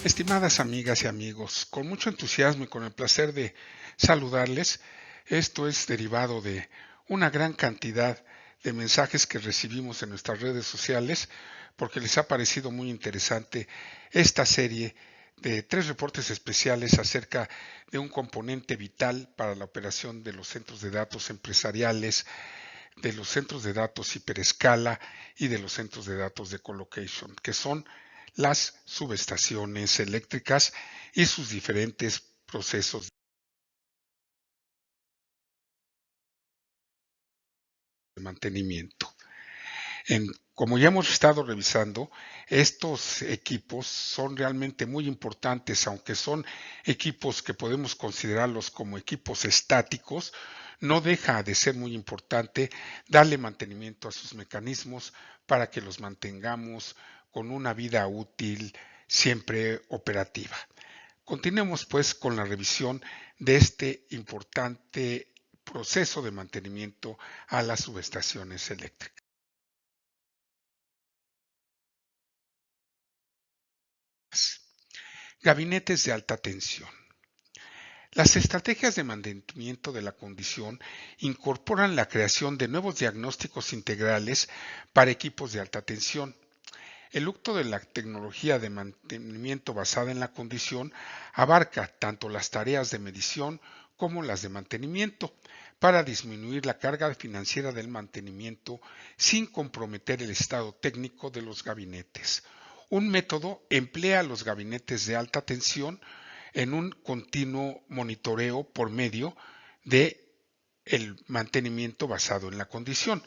Estimadas amigas y amigos, con mucho entusiasmo y con el placer de saludarles, esto es derivado de una gran cantidad de mensajes que recibimos en nuestras redes sociales porque les ha parecido muy interesante esta serie de 3 reportes especiales acerca de un componente vital para la operación de los centros de datos empresariales, de los centros de datos hiperescala y de los centros de datos de colocation, que son las subestaciones eléctricas y sus diferentes procesos de mantenimiento. Como ya hemos estado revisando, estos equipos son realmente muy importantes, aunque son equipos que podemos considerarlos como equipos estáticos, no deja de ser muy importante darle mantenimiento a sus mecanismos para que los mantengamos con una vida útil siempre operativa. Continuemos pues con la revisión de este importante proceso de mantenimiento a las subestaciones eléctricas. Gabinetes de alta tensión. Las estrategias de mantenimiento de la condición incorporan la creación de nuevos diagnósticos integrales para equipos de alta tensión. El uso de la tecnología de mantenimiento basada en la condición abarca tanto las tareas de medición como las de mantenimiento para disminuir la carga financiera del mantenimiento sin comprometer el estado técnico de los gabinetes. Un método emplea los gabinetes de alta tensión en un continuo monitoreo por medio de el mantenimiento basado en la condición.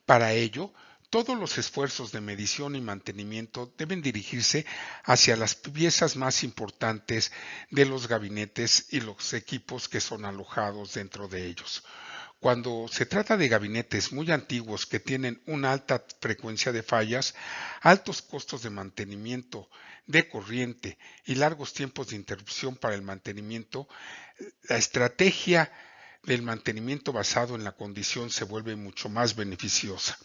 Para ello, todos los esfuerzos de medición y mantenimiento deben dirigirse hacia las piezas más importantes de los gabinetes y los equipos que son alojados dentro de ellos. Cuando se trata de gabinetes muy antiguos que tienen una alta frecuencia de fallas, altos costos de mantenimiento de corriente y largos tiempos de interrupción para el mantenimiento, la estrategia del mantenimiento basado en la condición se vuelve mucho más beneficiosa.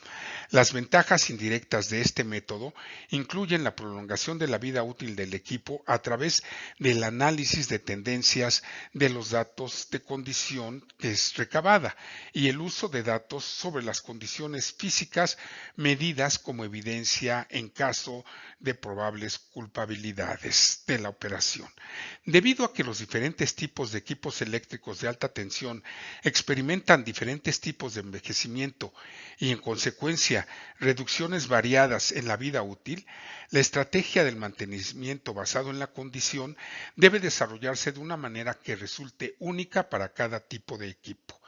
Las ventajas indirectas de este método incluyen la prolongación de la vida útil del equipo a través del análisis de tendencias de los datos de condición que es recabada y el uso de datos sobre las condiciones físicas medidas como evidencia en caso de probables culpabilidades de la operación. Debido a que los diferentes tipos de equipos eléctricos de alta tensión experimentan diferentes tipos de envejecimiento y en consecuencia reducciones variadas en la vida útil, la estrategia del mantenimiento basado en la condición debe desarrollarse de una manera que resulte única para cada tipo de equipo.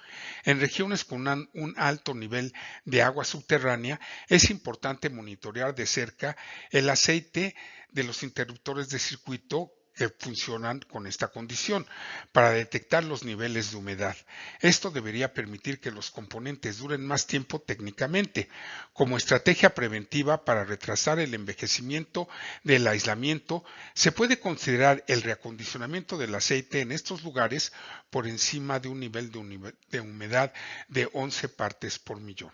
En regiones con un alto nivel de agua subterránea, es importante monitorear de cerca el aceite de los interruptores de circuito que funcionan con esta condición para detectar los niveles de humedad. Esto debería permitir que los componentes duren más tiempo técnicamente. Como estrategia preventiva para retrasar el envejecimiento del aislamiento, se puede considerar el reacondicionamiento del aceite en estos lugares por encima de un nivel de humedad de 11 partes por millón.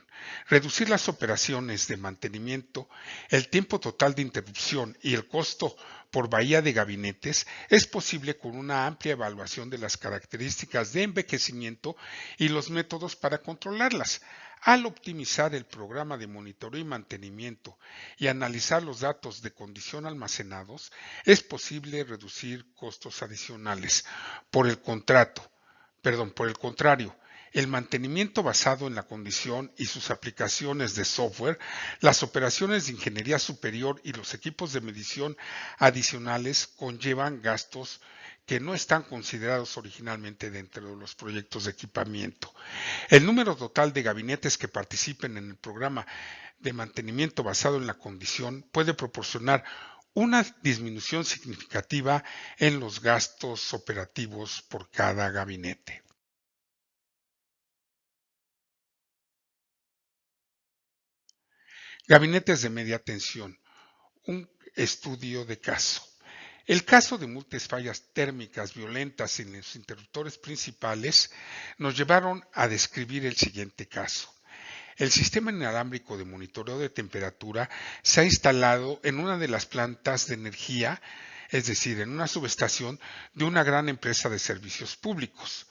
Reducir las operaciones de mantenimiento, el tiempo total de interrupción y el costo por bahía de gabinetes es posible con una amplia evaluación de las características de envejecimiento y los métodos para controlarlas. Al optimizar el programa de monitoreo y mantenimiento y analizar los datos de condición almacenados, es posible reducir costos adicionales. Por el contrario, el mantenimiento basado en la condición y sus aplicaciones de software, las operaciones de ingeniería superior y los equipos de medición adicionales conllevan gastos que no están considerados originalmente dentro de los proyectos de equipamiento. El número total de gabinetes que participen en el programa de mantenimiento basado en la condición puede proporcionar una disminución significativa en los gastos operativos por cada gabinete. Gabinetes de media tensión. Un estudio de caso. El caso de múltiples fallas térmicas violentas en los interruptores principales nos llevaron a describir el siguiente caso. El sistema inalámbrico de monitoreo de temperatura se ha instalado en una de las plantas de energía es decir, en una subestación de una gran empresa de servicios públicos,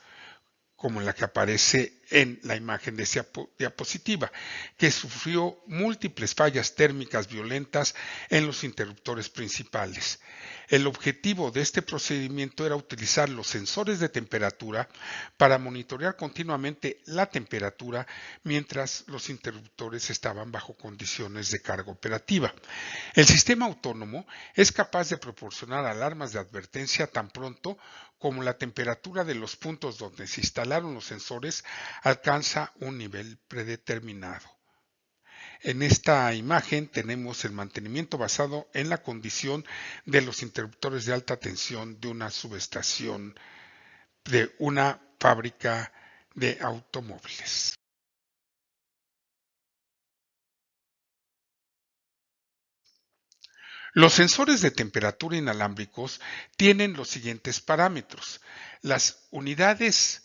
como la que aparece en la imagen de esa diapositiva, que sufrió múltiples fallas térmicas violentas en los interruptores principales. El objetivo de este procedimiento era utilizar los sensores de temperatura para monitorear continuamente la temperatura mientras los interruptores estaban bajo condiciones de carga operativa. El sistema autónomo es capaz de proporcionar alarmas de advertencia tan pronto como la temperatura de los puntos donde se instalaron los sensores alcanza un nivel predeterminado. En esta imagen tenemos el mantenimiento basado en la condición de los interruptores de alta tensión de una subestación de una fábrica de automóviles. Los sensores de temperatura inalámbricos tienen los siguientes parámetros. Las unidades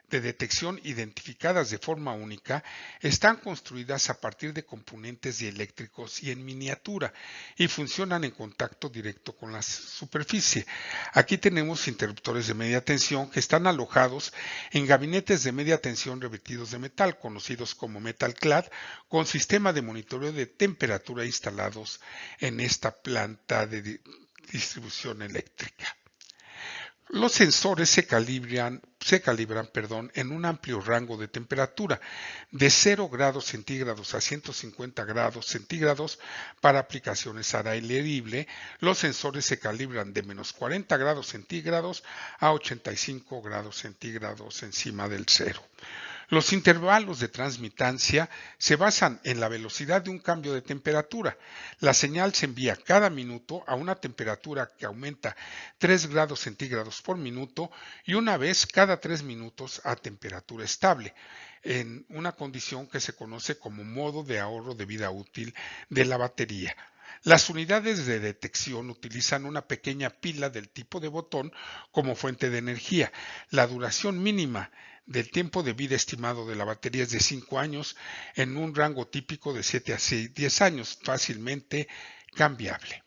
de detección identificadas de forma única están construidas a partir de componentes dieléctricos y en miniatura y funcionan en contacto directo con la superficie. Aquí tenemos interruptores de media tensión que están alojados en gabinetes de media tensión revestidos de metal, conocidos como metal clad, con sistema de monitoreo de temperatura instalados en esta planta de distribución eléctrica. Los sensores se calibran en un amplio rango de temperatura, de 0 grados centígrados a 150 grados centígrados para aplicaciones al aire libre. Los sensores se calibran de menos 40 grados centígrados a 85 grados centígrados encima del cero. Los intervalos de transmitancia se basan en la velocidad de un cambio de temperatura. La señal se envía cada minuto a una temperatura que aumenta 3 grados centígrados por minuto y una vez cada 3 minutos a temperatura estable, en una condición que se conoce como modo de ahorro de vida útil de la batería. Las unidades de detección utilizan una pequeña pila del tipo de botón como fuente de energía. La duración mínima del tiempo de vida estimado de la batería es de 5 años en un rango típico de 7 a 10 años, fácilmente cambiable.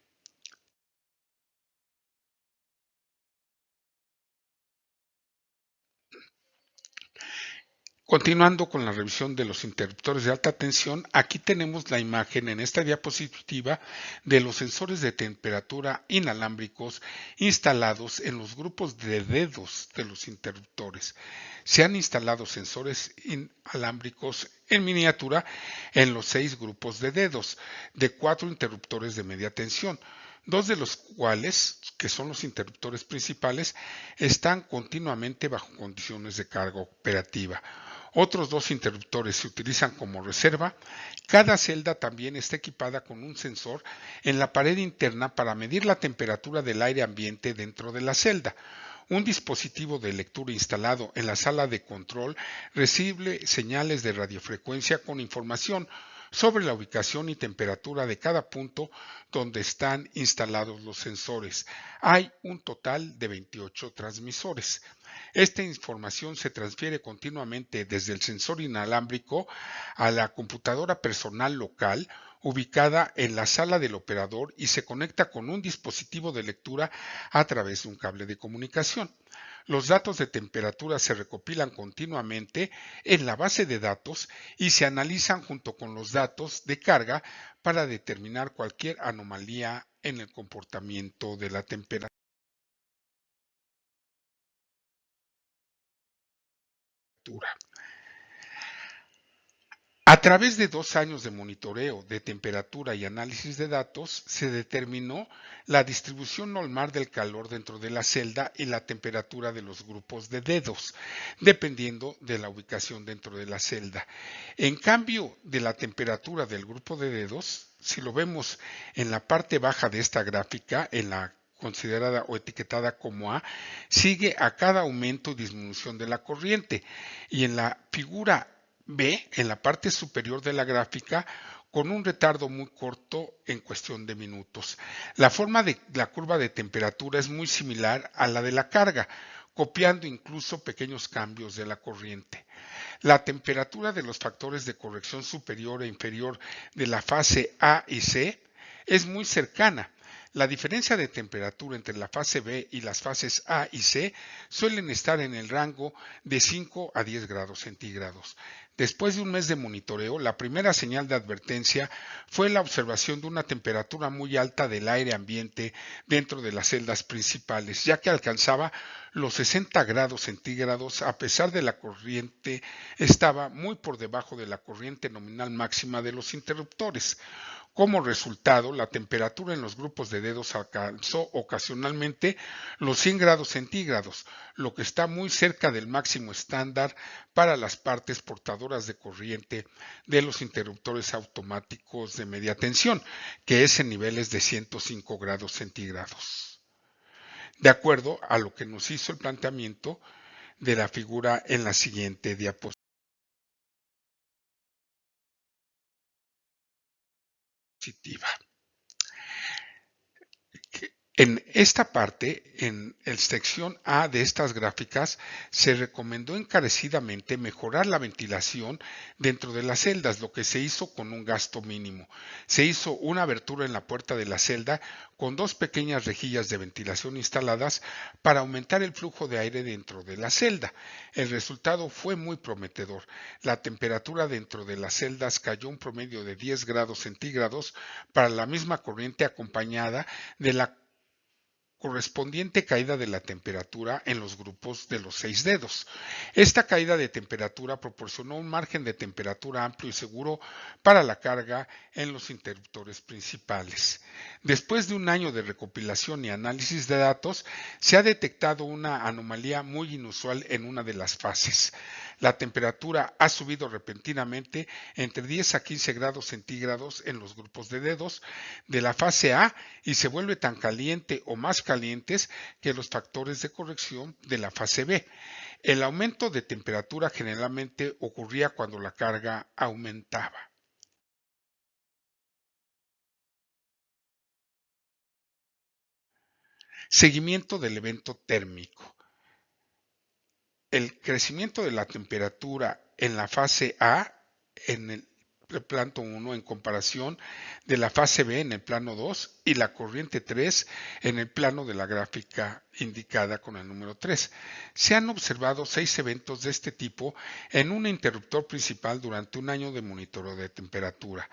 Continuando con la revisión de los interruptores de alta tensión, aquí tenemos la imagen en esta diapositiva de los sensores de temperatura inalámbricos instalados en los grupos de dedos de los interruptores. Se han instalado sensores inalámbricos en miniatura en los 6 grupos de dedos de 4 interruptores de media tensión, 2 de los cuales, que son los interruptores principales, están continuamente bajo condiciones de carga operativa. Otros 2 interruptores se utilizan como reserva. Cada celda también está equipada con un sensor en la pared interna para medir la temperatura del aire ambiente dentro de la celda. Un dispositivo de lectura instalado en la sala de control recibe señales de radiofrecuencia con información sobre la ubicación y temperatura de cada punto donde están instalados los sensores. Hay un total de 28 transmisores. Esta información se transfiere continuamente desde el sensor inalámbrico a la computadora personal local ubicada en la sala del operador y se conecta con un dispositivo de lectura a través de un cable de comunicación. Los datos de temperatura se recopilan continuamente en la base de datos y se analizan junto con los datos de carga para determinar cualquier anomalía en el comportamiento de la temperatura. A través de 2 años de monitoreo de temperatura y análisis de datos, se determinó la distribución normal del calor dentro de la celda y la temperatura de los grupos de dedos, dependiendo de la ubicación dentro de la celda. En cambio de la temperatura del grupo de dedos, si lo vemos en la parte baja de esta gráfica, en la considerada o etiquetada como A, sigue a cada aumento y disminución de la corriente, y en la figura B, en la parte superior de la gráfica, con un retardo muy corto en cuestión de minutos. La forma de la curva de temperatura es muy similar a la de la carga, copiando incluso pequeños cambios de la corriente. La temperatura de los factores de corrección superior e inferior de la fase A y C es muy cercana. La diferencia de temperatura entre la fase B y las fases A y C suelen estar en el rango de 5 a 10 grados centígrados. Después de un mes de monitoreo, la primera señal de advertencia fue la observación de una temperatura muy alta del aire ambiente dentro de las celdas principales, ya que alcanzaba los 60 grados centígrados a pesar de la corriente estaba muy por debajo de la corriente nominal máxima de los interruptores. Como resultado, la temperatura en los grupos de dedos alcanzó ocasionalmente los 100 grados centígrados, lo que está muy cerca del máximo estándar para las partes portadoras de corriente de los interruptores automáticos de media tensión, que es en niveles de 105 grados centígrados. De acuerdo a lo que nos hizo el planteamiento de la figura en la siguiente diapositiva. En esta parte, en la sección A de estas gráficas, se recomendó encarecidamente mejorar la ventilación dentro de las celdas, lo que se hizo con un gasto mínimo. Se hizo una abertura en la puerta de la celda con dos pequeñas rejillas de ventilación instaladas para aumentar el flujo de aire dentro de la celda. El resultado fue muy prometedor. La temperatura dentro de las celdas cayó un promedio de 10 grados centígrados para la misma corriente acompañada de la correspondiente caída de la temperatura en los grupos de los 6 dedos. Esta caída de temperatura proporcionó un margen de temperatura amplio y seguro para la carga en los interruptores principales. Después de un año de recopilación y análisis de datos, se ha detectado una anomalía muy inusual en una de las fases. La temperatura ha subido repentinamente entre 10 a 15 grados centígrados en los grupos de dedos de la fase A y se vuelve tan caliente o más calientes que los factores de corrección de la fase B. El aumento de temperatura generalmente ocurría cuando la carga aumentaba. Seguimiento del evento térmico. El crecimiento de la temperatura en la fase A en el plano 1 en comparación de la fase B en el plano 2 y la corriente 3 en el plano de la gráfica indicada con el número 3. Se han observado 6 eventos de este tipo en un interruptor principal durante un año de monitoreo de temperatura.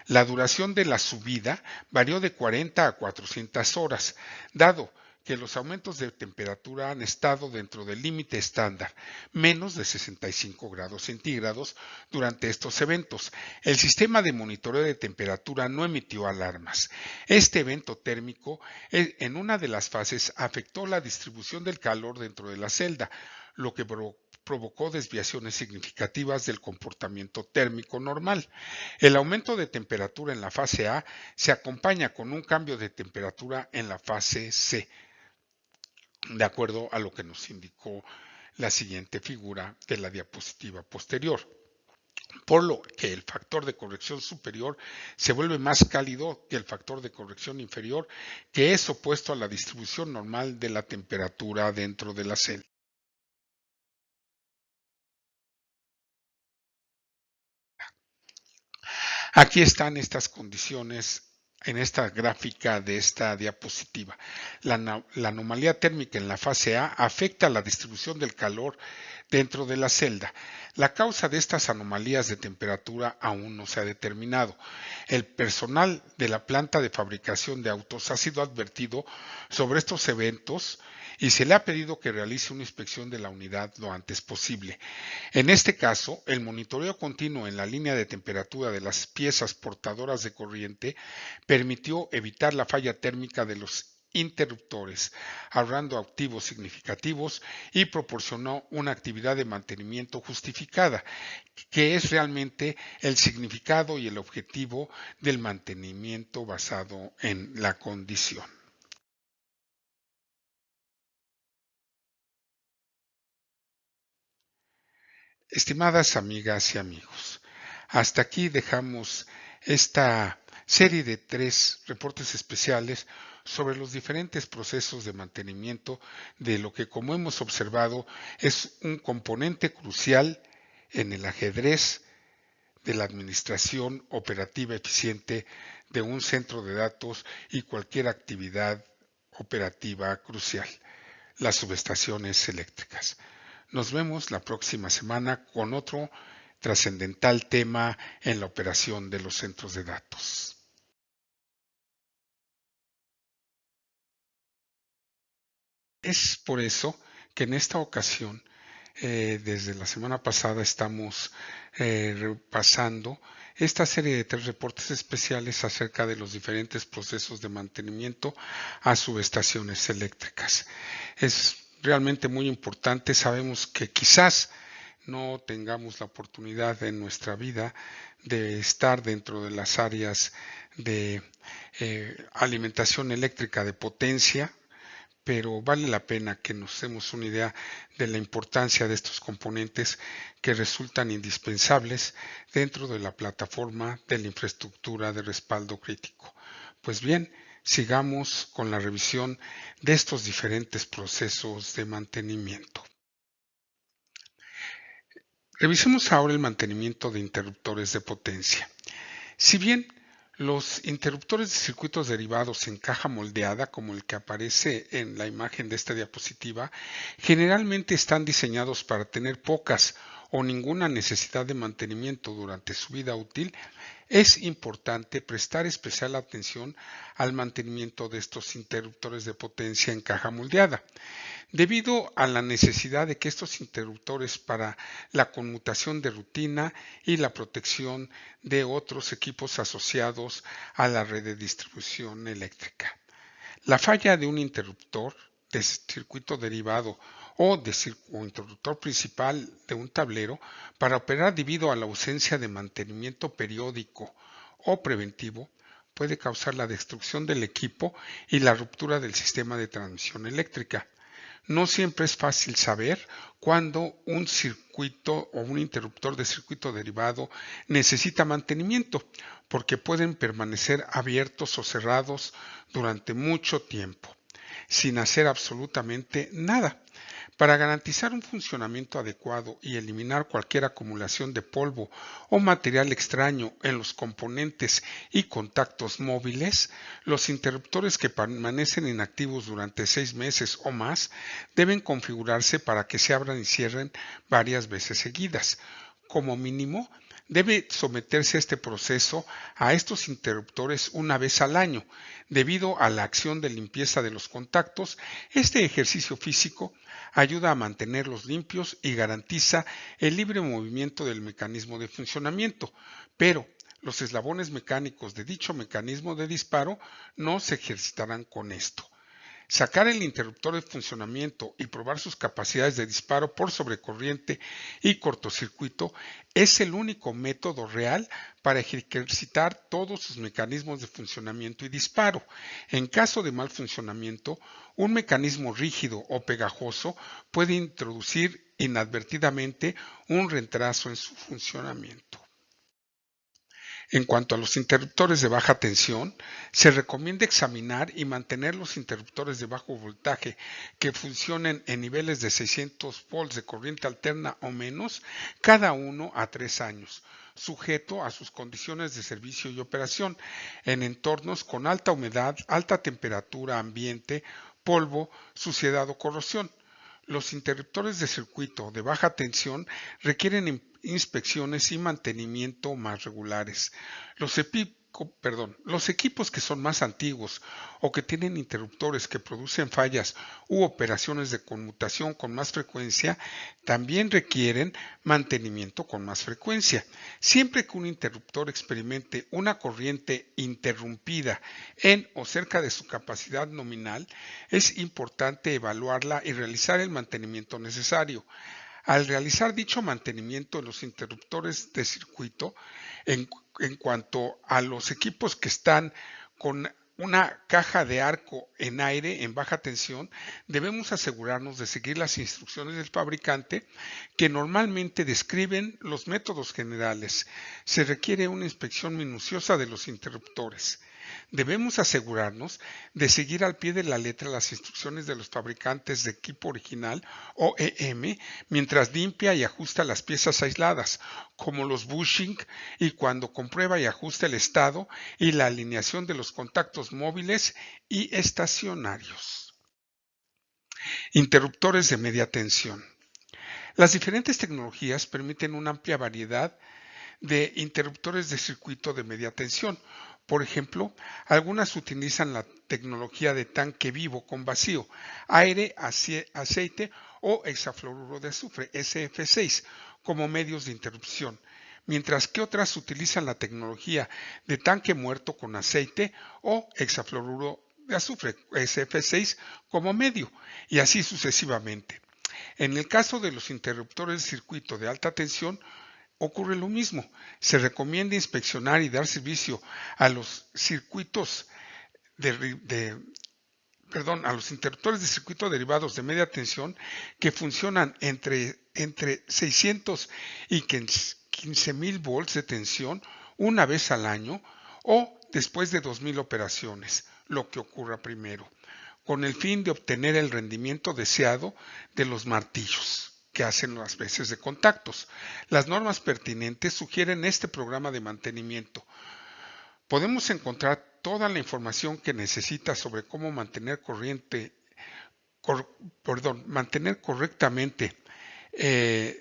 La duración de la subida varió de 40 a 400 horas, dado que los aumentos de temperatura han estado dentro del límite estándar, menos de 65 grados centígrados, durante estos eventos. El sistema de monitoreo de temperatura no emitió alarmas. Este evento térmico en una de las fases afectó la distribución del calor dentro de la celda, lo que provocó desviaciones significativas del comportamiento térmico normal. El aumento de temperatura en la fase A se acompaña con un cambio de temperatura en la fase C, de acuerdo a lo que nos indicó la siguiente figura de la diapositiva posterior. Por lo que el factor de corrección superior se vuelve más cálido que el factor de corrección inferior, que es opuesto a la distribución normal de la temperatura dentro de la celda. Aquí están estas condiciones en esta gráfica de esta diapositiva. La anomalía térmica en la fase A afecta la distribución del calor dentro de la celda. La causa de estas anomalías de temperatura aún no se ha determinado. El personal de la planta de fabricación de autos ha sido advertido sobre estos eventos y se le ha pedido que realice una inspección de la unidad lo antes posible. En este caso, el monitoreo continuo en la línea de temperatura de las piezas portadoras de corriente permitió evitar la falla térmica de los interruptores, ahorrando activos significativos y proporcionó una actividad de mantenimiento justificada, que es realmente el significado y el objetivo del mantenimiento basado en la condición. Estimadas amigas y amigos, hasta aquí dejamos esta serie de 3 reportes especiales sobre los diferentes procesos de mantenimiento de lo que, como hemos observado, es un componente crucial en el ajedrez de la administración operativa eficiente de un centro de datos y cualquier actividad operativa crucial, las subestaciones eléctricas. Nos vemos la próxima semana con otro trascendental tema en la operación de los centros de datos. Es por eso que en esta ocasión, desde la semana pasada, estamos repasando esta serie de 3 reportes especiales acerca de los diferentes procesos de mantenimiento a subestaciones eléctricas. Es realmente muy importante. Sabemos que quizás no tengamos la oportunidad en nuestra vida de estar dentro de las áreas de alimentación eléctrica de potencia, pero vale la pena que nos demos una idea de la importancia de estos componentes que resultan indispensables dentro de la plataforma de la infraestructura de respaldo crítico. Pues bien, sigamos con la revisión de estos diferentes procesos de mantenimiento. Revisemos ahora el mantenimiento de interruptores de potencia. Si bien los interruptores de circuitos derivados en caja moldeada, como el que aparece en la imagen de esta diapositiva, generalmente están diseñados para tener pocas o ninguna necesidad de mantenimiento durante su vida útil, es importante prestar especial atención al mantenimiento de estos interruptores de potencia en caja moldeada. Debido a la necesidad de que estos interruptores para la conmutación de rutina y la protección de otros equipos asociados a la red de distribución eléctrica. La falla de un interruptor de circuito derivado o interruptor principal de un tablero para operar debido a la ausencia de mantenimiento periódico o preventivo puede causar la destrucción del equipo y la ruptura del sistema de transmisión eléctrica. No siempre es fácil saber cuándo un circuito o un interruptor de circuito derivado necesita mantenimiento, porque pueden permanecer abiertos o cerrados durante mucho tiempo, sin hacer absolutamente nada. Para garantizar un funcionamiento adecuado y eliminar cualquier acumulación de polvo o material extraño en los componentes y contactos móviles, los interruptores que permanecen inactivos durante 6 meses o más deben configurarse para que se abran y cierren varias veces seguidas. Como mínimo, debe someterse este proceso a estos interruptores una vez al año. Debido a la acción de limpieza de los contactos, este ejercicio físico ayuda a mantenerlos limpios y garantiza el libre movimiento del mecanismo de funcionamiento, pero los eslabones mecánicos de dicho mecanismo de disparo no se ejercitarán con esto. Sacar el interruptor de funcionamiento y probar sus capacidades de disparo por sobrecorriente y cortocircuito es el único método real para ejercitar todos sus mecanismos de funcionamiento y disparo. En caso de mal funcionamiento, un mecanismo rígido o pegajoso puede introducir inadvertidamente un retraso en su funcionamiento. En cuanto a los interruptores de baja tensión, se recomienda examinar y mantener los interruptores de bajo voltaje que funcionen en niveles de 600 volts de corriente alterna o menos cada 1 a 3 años, sujeto a sus condiciones de servicio y operación, en entornos con alta humedad, alta temperatura ambiente, polvo, suciedad o corrosión. Los interruptores de circuito de baja tensión requieren inspecciones y mantenimiento más regulares. Los equipos que son más antiguos o que tienen interruptores que producen fallas u operaciones de conmutación con más frecuencia también requieren mantenimiento con más frecuencia. Siempre que un interruptor experimente una corriente interrumpida en o cerca de su capacidad nominal, es importante evaluarla y realizar el mantenimiento necesario. Al realizar dicho mantenimiento en los interruptores de circuito, en cuanto a los equipos que están con una caja de arco en aire en baja tensión, debemos asegurarnos de seguir las instrucciones del fabricante que normalmente describen los métodos generales. Se requiere una inspección minuciosa de los interruptores. Debemos asegurarnos de seguir al pie de la letra las instrucciones de los fabricantes de equipo original OEM mientras limpia y ajusta las piezas aisladas, como los bushing, y cuando comprueba y ajusta el estado y la alineación de los contactos móviles y estacionarios. Interruptores de media tensión. Las diferentes tecnologías permiten una amplia variedad de interruptores de circuito de media tensión. Por ejemplo, algunas utilizan la tecnología de tanque vivo con vacío, aire, aceite o hexafluoruro de azufre, SF6, como medios de interrupción, mientras que otras utilizan la tecnología de tanque muerto con aceite o hexafluoruro de azufre, SF6, como medio, y así sucesivamente. En el caso de los interruptores de circuito de alta tensión, ocurre lo mismo. Se recomienda inspeccionar y dar servicio a los circuitos a los interruptores de circuito derivados de media tensión que funcionan entre 600 y 15,000 volts de tensión una vez al año o después de 2,000 operaciones, lo que ocurra primero, con el fin de obtener el rendimiento deseado de los martillos que hacen las veces de contactos. Las normas pertinentes sugieren este programa de mantenimiento. Podemos encontrar toda la información que necesita sobre cómo mantener correctamente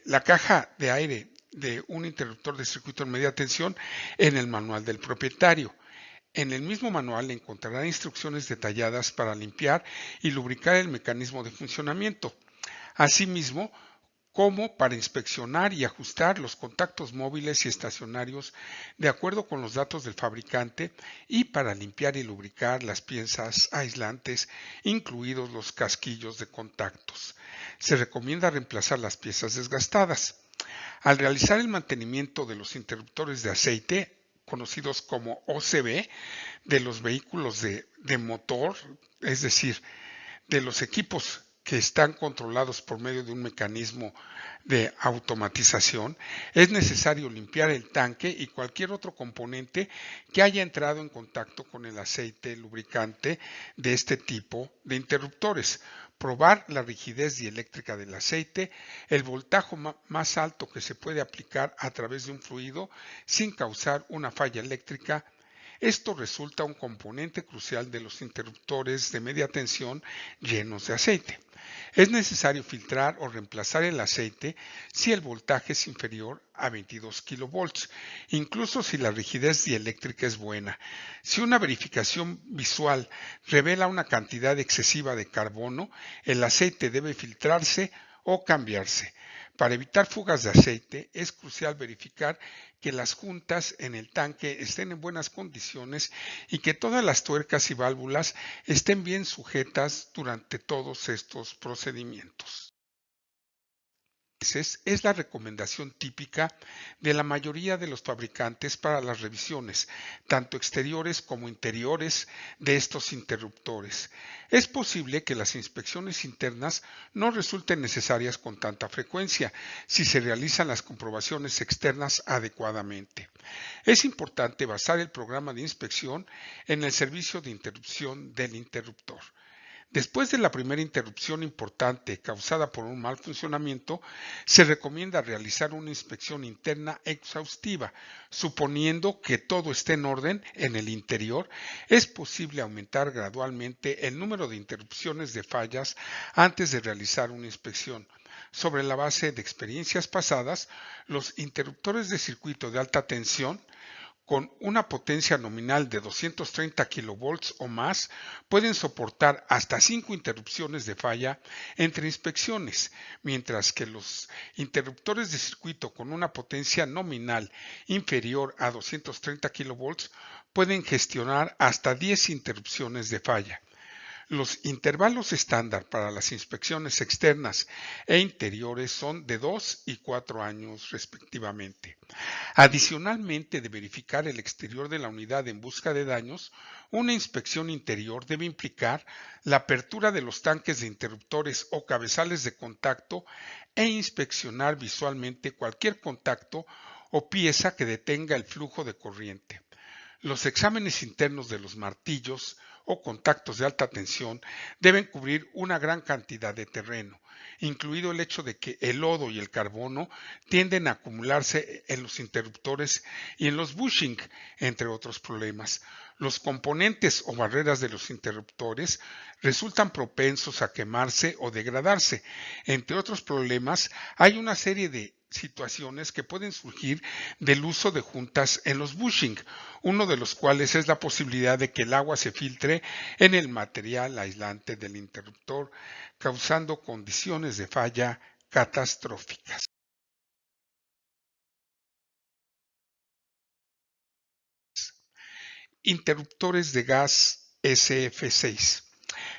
la caja de aire de un interruptor de circuito en media tensión en el manual del propietario. En el mismo manual encontrará instrucciones detalladas para limpiar y lubricar el mecanismo de funcionamiento. Asimismo, como para inspeccionar y ajustar los contactos móviles y estacionarios de acuerdo con los datos del fabricante y para limpiar y lubricar las piezas aislantes, incluidos los casquillos de contactos. Se recomienda reemplazar las piezas desgastadas. Al realizar el mantenimiento de los interruptores de aceite, conocidos como OCB, de los vehículos de motor, es decir, de los equipos que están controlados por medio de un mecanismo de automatización, es necesario limpiar el tanque y cualquier otro componente que haya entrado en contacto con el aceite lubricante de este tipo de interruptores, probar la rigidez dieléctrica del aceite, el voltaje más alto que se puede aplicar a través de un fluido sin causar una falla eléctrica. Esto resulta un componente crucial de los interruptores de media tensión llenos de aceite. Es necesario filtrar o reemplazar el aceite si el voltaje es inferior a 22 kilovolts, incluso si la rigidez dieléctrica es buena. Si una verificación visual revela una cantidad excesiva de carbono, el aceite debe filtrarse o cambiarse. Para evitar fugas de aceite, es crucial verificar que las juntas en el tanque estén en buenas condiciones y que todas las tuercas y válvulas estén bien sujetas durante todos estos procedimientos. Es la recomendación típica de la mayoría de los fabricantes para las revisiones, tanto exteriores como interiores, de estos interruptores. Es posible que las inspecciones internas no resulten necesarias con tanta frecuencia si se realizan las comprobaciones externas adecuadamente. Es importante basar el programa de inspección en el servicio de interrupción del interruptor. Después de la primera interrupción importante causada por un mal funcionamiento, se recomienda realizar una inspección interna exhaustiva. Suponiendo que todo esté en orden en el interior, es posible aumentar gradualmente el número de interrupciones de fallas antes de realizar una inspección. Sobre la base de experiencias pasadas, los interruptores de circuito de alta tensión con una potencia nominal de 230 kilovolts o más, pueden soportar hasta 5 interrupciones de falla entre inspecciones, mientras que los interruptores de circuito con una potencia nominal inferior a 230 kilovolts pueden gestionar hasta 10 interrupciones de falla. Los intervalos estándar para las inspecciones externas e interiores son de 2 y 4 años respectivamente. Adicionalmente de verificar el exterior de la unidad en busca de daños, una inspección interior debe implicar la apertura de los tanques de interruptores o cabezales de contacto e inspeccionar visualmente cualquier contacto o pieza que detenga el flujo de corriente. Los exámenes internos de los martillos o contactos de alta tensión deben cubrir una gran cantidad de terreno, incluido el hecho de que el lodo y el carbono tienden a acumularse en los interruptores y en los bushing, entre otros problemas. Los componentes o barreras de los interruptores resultan propensos a quemarse o degradarse. Entre otros problemas, hay una serie de situaciones que pueden surgir del uso de juntas en los bushing, uno de los cuales es la posibilidad de que el agua se filtre en el material aislante del interruptor, causando condiciones de falla catastróficas. Interruptores de gas SF6.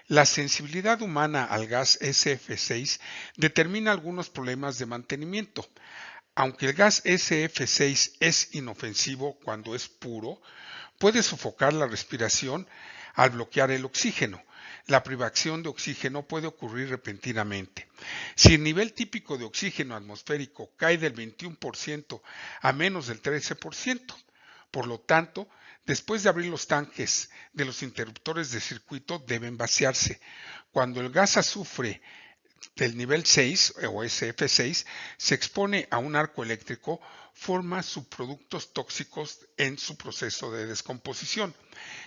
La sensibilidad humana al gas SF6 determina algunos problemas de mantenimiento. Aunque el gas SF6 es inofensivo cuando es puro, puede sofocar la respiración al bloquear el oxígeno. La privación de oxígeno puede ocurrir repentinamente. Si el nivel típico de oxígeno atmosférico cae del 21% a menos del 13%, por lo tanto, después de abrir los tanques de los interruptores de circuito deben vaciarse. Cuando el gas azufre del nivel 6 o SF6 se expone a un arco eléctrico, forma subproductos tóxicos en su proceso de descomposición.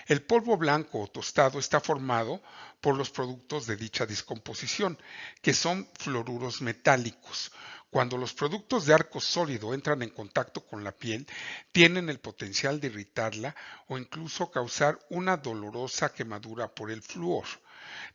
El polvo blanco o tostado está formado por los productos de dicha descomposición, que son fluoruros metálicos. Cuando los productos de arco sólido entran en contacto con la piel, tienen el potencial de irritarla o incluso causar una dolorosa quemadura por el flúor.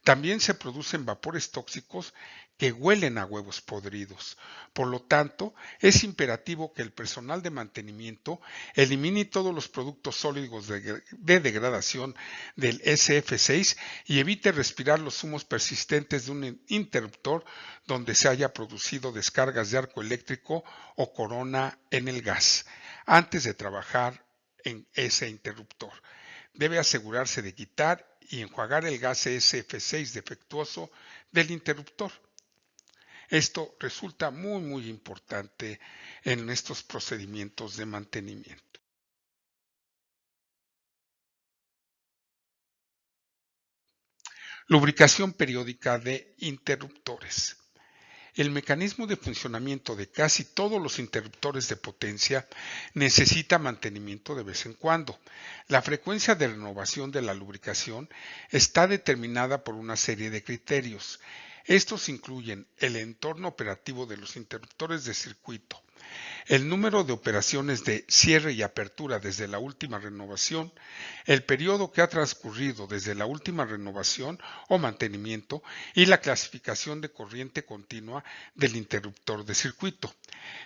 También se producen vapores tóxicos que huelen a huevos podridos. Por lo tanto, es imperativo que el personal de mantenimiento elimine todos los productos sólidos de degradación del SF6 y evite respirar los humos persistentes de un interruptor donde se haya producido descargas de arco eléctrico o corona en el gas, antes de trabajar en ese interruptor. Debe asegurarse de quitar y enjuagar el gas SF6 defectuoso del interruptor. Esto resulta muy importante en estos procedimientos de mantenimiento. Lubricación periódica de interruptores. El mecanismo de funcionamiento de casi todos los interruptores de potencia necesita mantenimiento de vez en cuando. La frecuencia de renovación de la lubricación está determinada por una serie de criterios. Estos incluyen el entorno operativo de los interruptores de circuito, el número de operaciones de cierre y apertura desde la última renovación, el periodo que ha transcurrido desde la última renovación o mantenimiento y la clasificación de corriente continua del interruptor de circuito.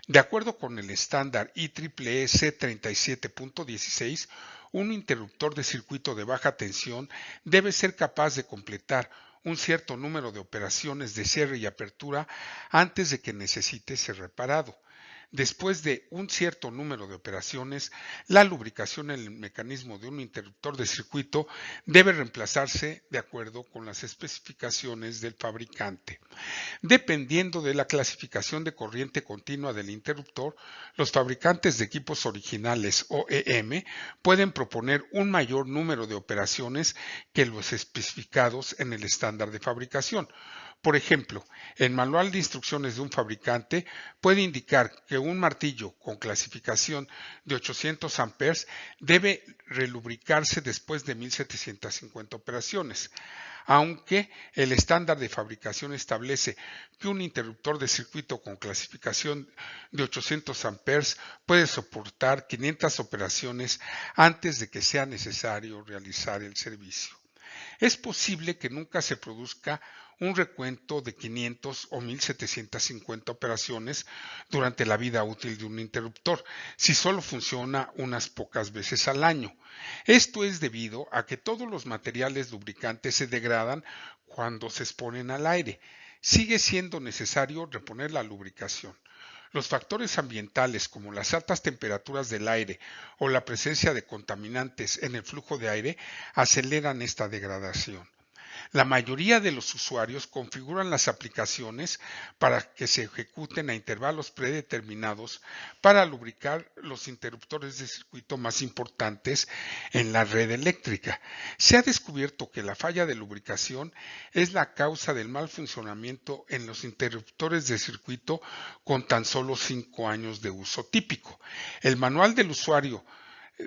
De acuerdo con el estándar IEEE C37.16, un interruptor de circuito de baja tensión debe ser capaz de completar un cierto número de operaciones de cierre y apertura antes de que necesite ser reparado. Después de un cierto número de operaciones, la lubricación en el mecanismo de un interruptor de circuito debe reemplazarse de acuerdo con las especificaciones del fabricante. Dependiendo de la clasificación de corriente continua del interruptor, los fabricantes de equipos originales OEM pueden proponer un mayor número de operaciones que los especificados en el estándar de fabricación. Por ejemplo, el manual de instrucciones de un fabricante puede indicar que un martillo con clasificación de 800 amperes debe relubricarse después de 1750 operaciones, aunque el estándar de fabricación establece que un interruptor de circuito con clasificación de 800 amperes puede soportar 500 operaciones antes de que sea necesario realizar el servicio. Es posible que nunca se produzca un recuento de 500 o 1750 operaciones durante la vida útil de un interruptor, si solo funciona unas pocas veces al año. Esto es debido a que todos los materiales lubricantes se degradan cuando se exponen al aire. Sigue siendo necesario reponer la lubricación. Los factores ambientales como las altas temperaturas del aire o la presencia de contaminantes en el flujo de aire aceleran esta degradación. La mayoría de los usuarios configuran las aplicaciones para que se ejecuten a intervalos predeterminados para lubricar los interruptores de circuito más importantes en la red eléctrica. Se ha descubierto que la falla de lubricación es la causa del mal funcionamiento en los interruptores de circuito con tan solo 5 años de uso típico. El manual del usuario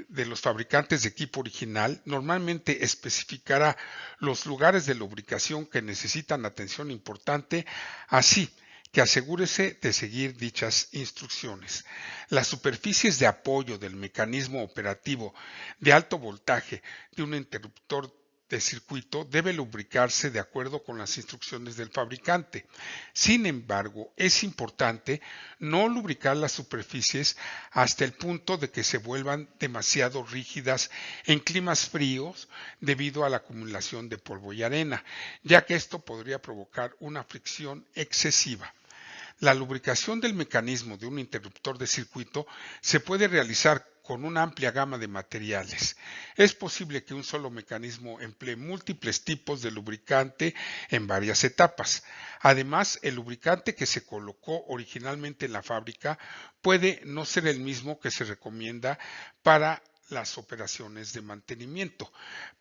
de los fabricantes de equipo original normalmente especificará los lugares de lubricación que necesitan atención importante, así que asegúrese de seguir dichas instrucciones. Las superficies de apoyo del mecanismo operativo de alto voltaje de un interruptor de circuito debe lubricarse de acuerdo con las instrucciones del fabricante. Sin embargo, es importante no lubricar las superficies hasta el punto de que se vuelvan demasiado rígidas en climas fríos debido a la acumulación de polvo y arena, ya que esto podría provocar una fricción excesiva. La lubricación del mecanismo de un interruptor de circuito se puede realizar con una amplia gama de materiales. Es posible que un solo mecanismo emplee múltiples tipos de lubricante en varias etapas. Además, el lubricante que se colocó originalmente en la fábrica puede no ser el mismo que se recomienda para las operaciones de mantenimiento.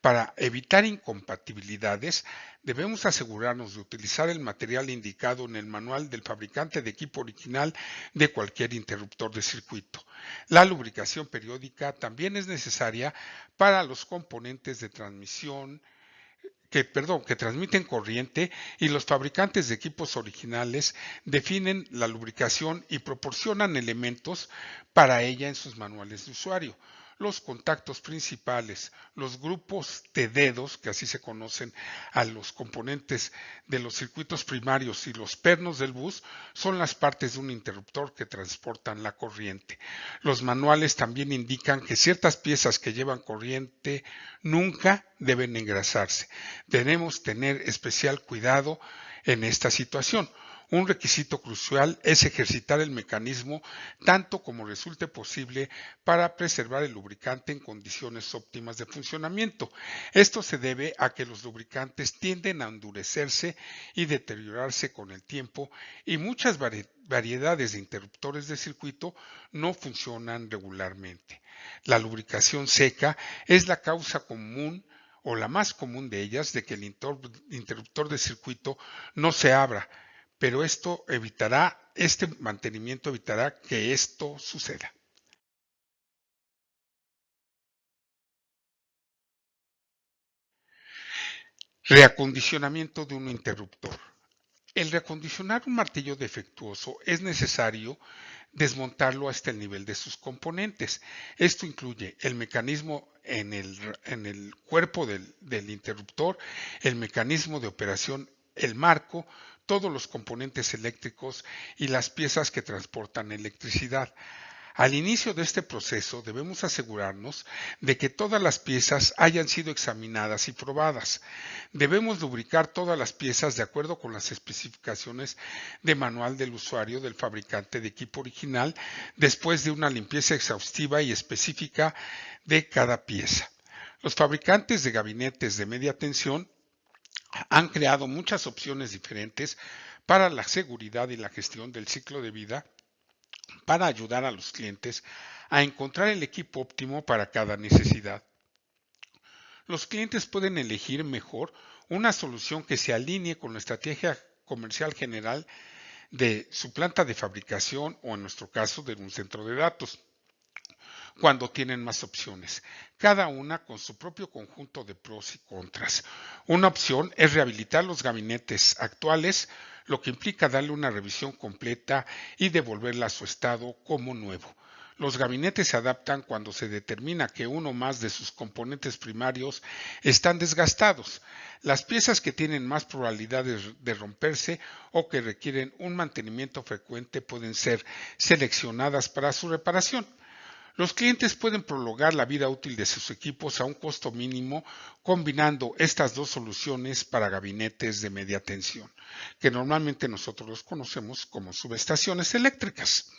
Para evitar incompatibilidades, debemos asegurarnos de utilizar el material indicado en el manual del fabricante de equipo original de cualquier interruptor de circuito. La lubricación periódica también es necesaria para los componentes de transmisión, que transmiten corriente, y los fabricantes de equipos originales definen la lubricación y proporcionan elementos para ella en sus manuales de usuario. Los contactos principales, los grupos de dedos, que así se conocen a los componentes de los circuitos primarios, y los pernos del bus son las partes de un interruptor que transportan la corriente. Los manuales también indican que ciertas piezas que llevan corriente nunca deben engrasarse. Debemos tener especial cuidado en esta situación. Un requisito crucial es ejercitar el mecanismo tanto como resulte posible para preservar el lubricante en condiciones óptimas de funcionamiento. Esto se debe a que los lubricantes tienden a endurecerse y deteriorarse con el tiempo, y muchas variedades de interruptores de circuito no funcionan regularmente. La lubricación seca es la causa común o la más común de ellas de que el interruptor de circuito no se abra, pero este mantenimiento evitará que esto suceda. Reacondicionamiento de un interruptor. El reacondicionar un martillo defectuoso es necesario desmontarlo hasta el nivel de sus componentes. Esto incluye el mecanismo en el cuerpo del interruptor, el mecanismo de operación, el marco, todos los componentes eléctricos y las piezas que transportan electricidad. Al inicio de este proceso debemos asegurarnos de que todas las piezas hayan sido examinadas y probadas. Debemos lubricar todas las piezas de acuerdo con las especificaciones de manual del usuario del fabricante de equipo original después de una limpieza exhaustiva y específica de cada pieza. Los fabricantes de gabinetes de media tensión han creado muchas opciones diferentes para la seguridad y la gestión del ciclo de vida para ayudar a los clientes a encontrar el equipo óptimo para cada necesidad. Los clientes pueden elegir mejor una solución que se alinee con la estrategia comercial general de su planta de fabricación, o en nuestro caso de un centro de datos, cuando tienen más opciones, cada una con su propio conjunto de pros y contras. Una opción es rehabilitar los gabinetes actuales, lo que implica darle una revisión completa y devolverla a su estado como nuevo. Los gabinetes se adaptan cuando se determina que uno o más de sus componentes primarios están desgastados. Las piezas que tienen más probabilidades de romperse o que requieren un mantenimiento frecuente pueden ser seleccionadas para su reparación. Los clientes pueden prolongar la vida útil de sus equipos a un costo mínimo combinando estas dos soluciones para gabinetes de media tensión, que normalmente nosotros los conocemos como subestaciones eléctricas.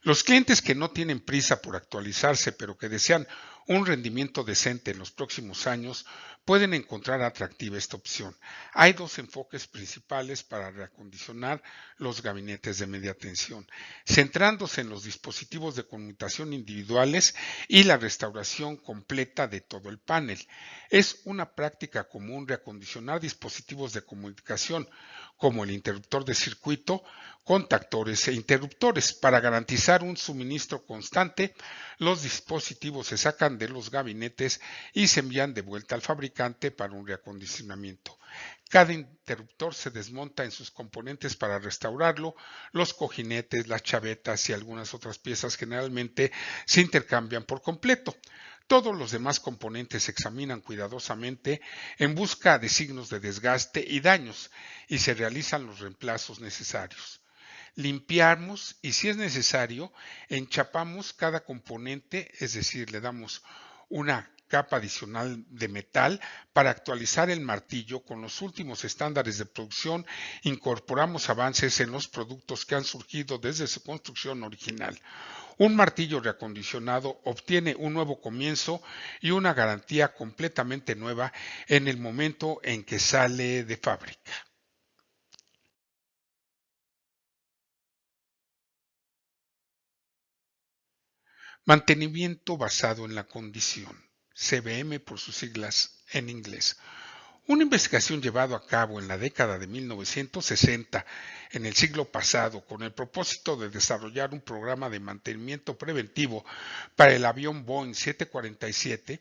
Los clientes que no tienen prisa por actualizarse, pero que desean un rendimiento decente en los próximos años, pueden encontrar atractiva esta opción. Hay dos enfoques principales para reacondicionar los gabinetes de media tensión, centrándose en los dispositivos de conmutación individuales y la restauración completa de todo el panel. Es una práctica común reacondicionar dispositivos de comunicación como el interruptor de circuito, contactores e interruptores. Para garantizar un suministro constante, los dispositivos se sacan de los gabinetes y se envían de vuelta al fabricante para un reacondicionamiento. Cada interruptor se desmonta en sus componentes para restaurarlo. Los cojinetes, las chavetas y algunas otras piezas generalmente se intercambian por completo. Todos los demás componentes se examinan cuidadosamente en busca de signos de desgaste y daños y se realizan los reemplazos necesarios. Limpiamos y, si es necesario, enchapamos cada componente, es decir, le damos una capa adicional de metal para actualizar el martillo con los últimos estándares de producción. Incorporamos avances en los productos que han surgido desde su construcción original. Un martillo reacondicionado obtiene un nuevo comienzo y una garantía completamente nueva en el momento en que sale de fábrica. Mantenimiento basado en la condición, CBM por sus siglas en inglés. Una investigación llevada a cabo en la década de 1960 en el siglo pasado con el propósito de desarrollar un programa de mantenimiento preventivo para el avión Boeing 747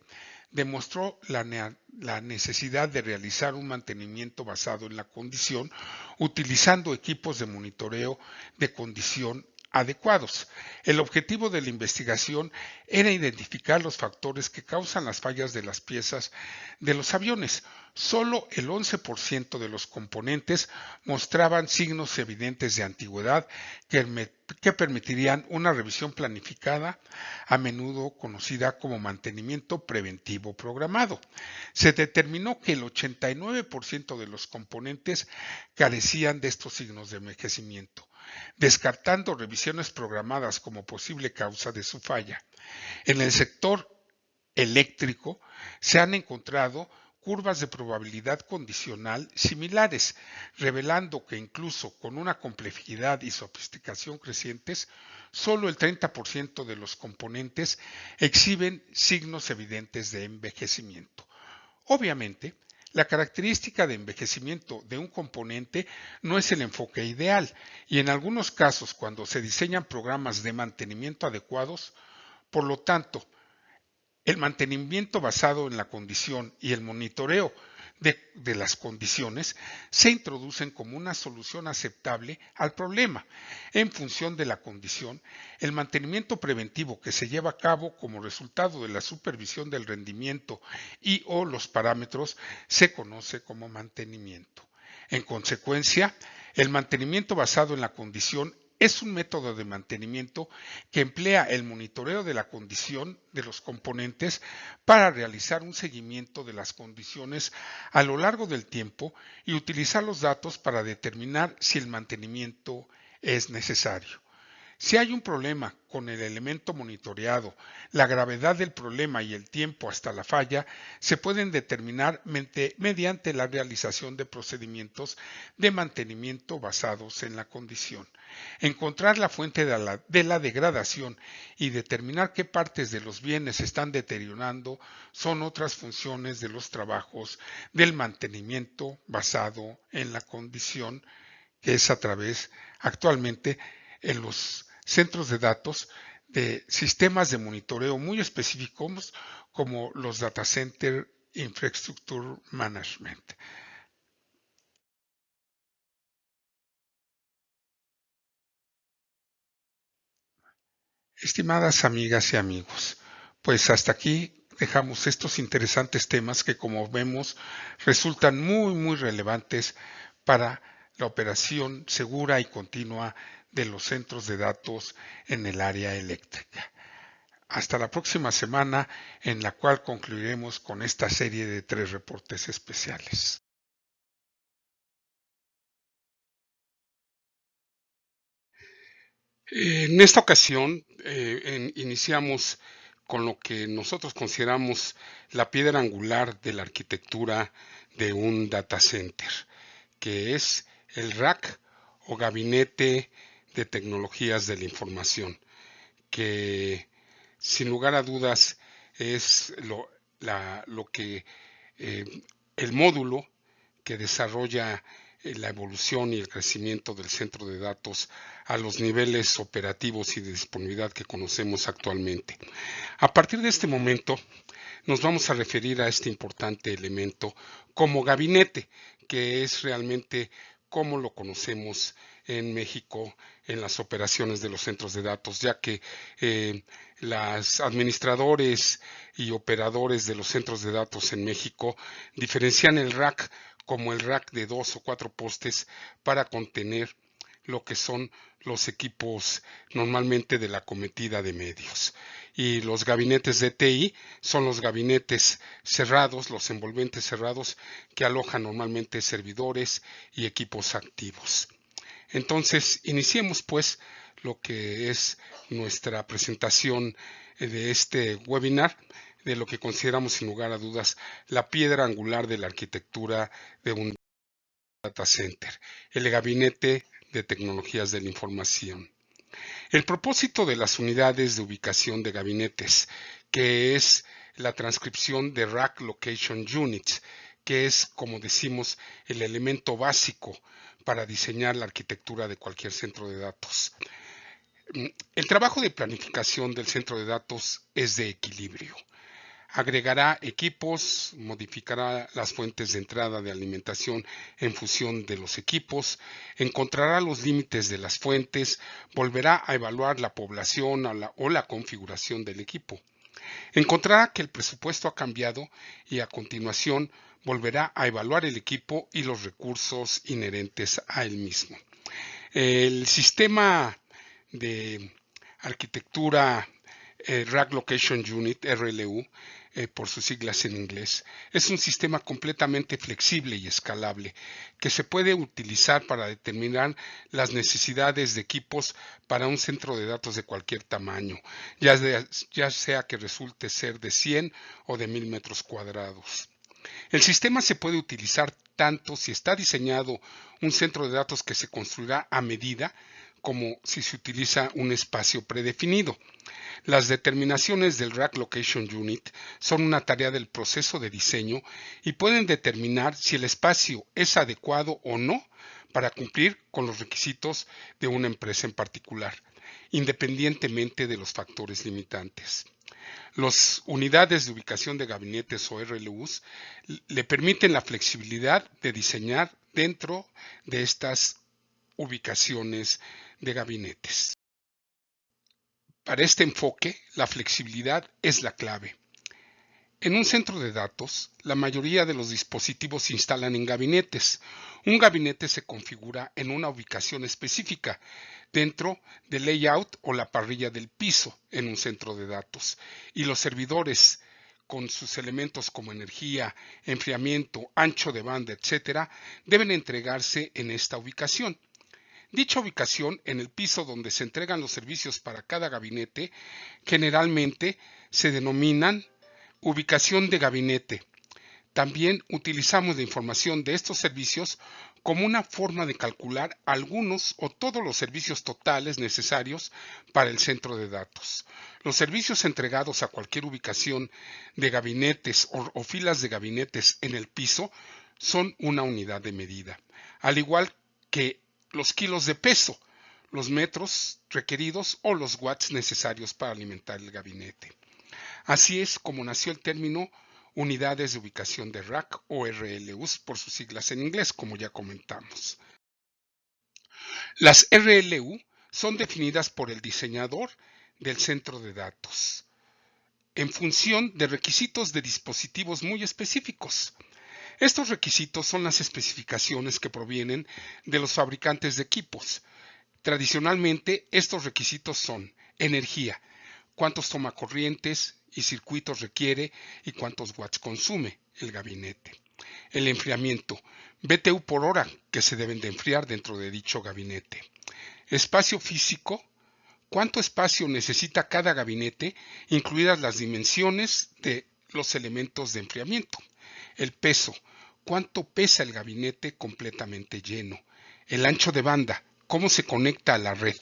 demostró la necesidad de realizar un mantenimiento basado en la condición utilizando equipos de monitoreo de condición adecuados. El objetivo de la investigación era identificar los factores que causan las fallas de las piezas de los aviones. Solo el 11% de los componentes mostraban signos evidentes de antigüedad que permitirían una revisión planificada, a menudo conocida como mantenimiento preventivo programado. Se determinó que el 89% de los componentes carecían de estos signos de envejecimiento, descartando revisiones programadas como posible causa de su falla. En el sector eléctrico se han encontrado curvas de probabilidad condicional similares, revelando que incluso con una complejidad y sofisticación crecientes, solo el 30% de los componentes exhiben signos evidentes de envejecimiento. Obviamente, la característica de envejecimiento de un componente no es el enfoque ideal y en algunos casos cuando se diseñan programas de mantenimiento adecuados, por lo tanto, el mantenimiento basado en la condición y el monitoreo de las condiciones se introducen como una solución aceptable al problema. En función de la condición, el mantenimiento preventivo que se lleva a cabo como resultado de la supervisión del rendimiento y o los parámetros se conoce como mantenimiento. En consecuencia, el mantenimiento basado en la condición es un método de mantenimiento que emplea el monitoreo de la condición de los componentes para realizar un seguimiento de las condiciones a lo largo del tiempo y utilizar los datos para determinar si el mantenimiento es necesario. Si hay un problema con el elemento monitoreado, la gravedad del problema y el tiempo hasta la falla se pueden determinar mediante la realización de procedimientos de mantenimiento basados en la condición. Encontrar la fuente de la degradación y determinar qué partes de los bienes se están deteriorando son otras funciones de los trabajos del mantenimiento basado en la condición, que es a través actualmente en los centros de datos de sistemas de monitoreo muy específicos como los Data Center Infrastructure Management. Estimadas amigas y amigos, pues hasta aquí dejamos estos interesantes temas que, como vemos, resultan muy relevantes para la operación segura y continua de los centros de datos en el área eléctrica. Hasta la próxima semana, en la cual concluiremos con esta serie de 3 reportes especiales. En esta ocasión iniciamos con lo que nosotros consideramos la piedra angular de la arquitectura de un data center, que es el rack o gabinete de tecnologías de la información, que sin lugar a dudas es lo que el módulo que desarrolla la evolución y el crecimiento del centro de datos a los niveles operativos y de disponibilidad que conocemos actualmente. A partir de este momento, nos vamos a referir a este importante elemento como gabinete, que es realmente como lo conocemos en México en las operaciones de los centros de datos, ya que los administradores y operadores de los centros de datos en México diferencian el rack como el rack de 2 o 4 postes para contener lo que son los equipos normalmente de la cometida de medios. Y los gabinetes de TI son los gabinetes cerrados, los envolventes cerrados que alojan normalmente servidores y equipos activos. Entonces, iniciemos pues lo que es nuestra presentación de este webinar, de lo que consideramos sin lugar a dudas la piedra angular de la arquitectura de un data center, el gabinete de tecnologías de la información. El propósito de las unidades de ubicación de gabinetes, que es la transcripción de Rack Location Units, que es, como decimos, el elemento básico para diseñar la arquitectura de cualquier centro de datos. El trabajo de planificación del centro de datos es de equilibrio. Agregará equipos, modificará las fuentes de entrada de alimentación en función de los equipos, encontrará los límites de las fuentes, volverá a evaluar la población o la configuración del equipo. Encontrará que el presupuesto ha cambiado y a continuación volverá a evaluar el equipo y los recursos inherentes a él mismo. El sistema de arquitectura Rack Location Unit, RLU, por sus siglas en inglés, es un sistema completamente flexible y escalable que se puede utilizar para determinar las necesidades de equipos para un centro de datos de cualquier tamaño, ya sea que resulte ser de 100 o de 1000 metros cuadrados. El sistema se puede utilizar tanto si está diseñado un centro de datos que se construirá a medida como si se utiliza un espacio predefinido. Las determinaciones del Rack Location Unit son una tarea del proceso de diseño y pueden determinar si el espacio es adecuado o no para cumplir con los requisitos de una empresa en particular, independientemente de los factores limitantes. Las unidades de ubicación de gabinetes o RLUs le permiten la flexibilidad de diseñar dentro de estas ubicaciones de gabinetes. Para este enfoque, la flexibilidad es la clave. En un centro de datos, la mayoría de los dispositivos se instalan en gabinetes. Un gabinete se configura en una ubicación específica dentro del layout o la parrilla del piso en un centro de datos. Y los servidores, con sus elementos como energía, enfriamiento, ancho de banda, etc., deben entregarse en esta ubicación. Dicha ubicación, en el piso donde se entregan los servicios para cada gabinete, generalmente se denominan ubicación de gabinete. También utilizamos la información de estos servicios como una forma de calcular algunos o todos los servicios totales necesarios para el centro de datos. Los servicios entregados a cualquier ubicación de gabinetes o filas de gabinetes en el piso son una unidad de medida, al igual que los kilos de peso, los metros requeridos o los watts necesarios para alimentar el gabinete. Así es como nació el término unidades de ubicación de rack o RLUs por sus siglas en inglés, como ya comentamos. Las RLU son definidas por el diseñador del centro de datos en función de requisitos de dispositivos muy específicos. Estos requisitos son las especificaciones que provienen de los fabricantes de equipos. Tradicionalmente, estos requisitos son energía, cuántos tomacorrientes y circuitos requiere y cuántos watts consume el gabinete. El enfriamiento, BTU por hora que se deben de enfriar dentro de dicho gabinete. Espacio físico, ¿Cuánto espacio necesita cada gabinete, incluidas las dimensiones de los elementos de enfriamiento? El peso. ¿Cuánto pesa el gabinete completamente lleno? El ancho de banda. ¿Cómo se conecta a la red?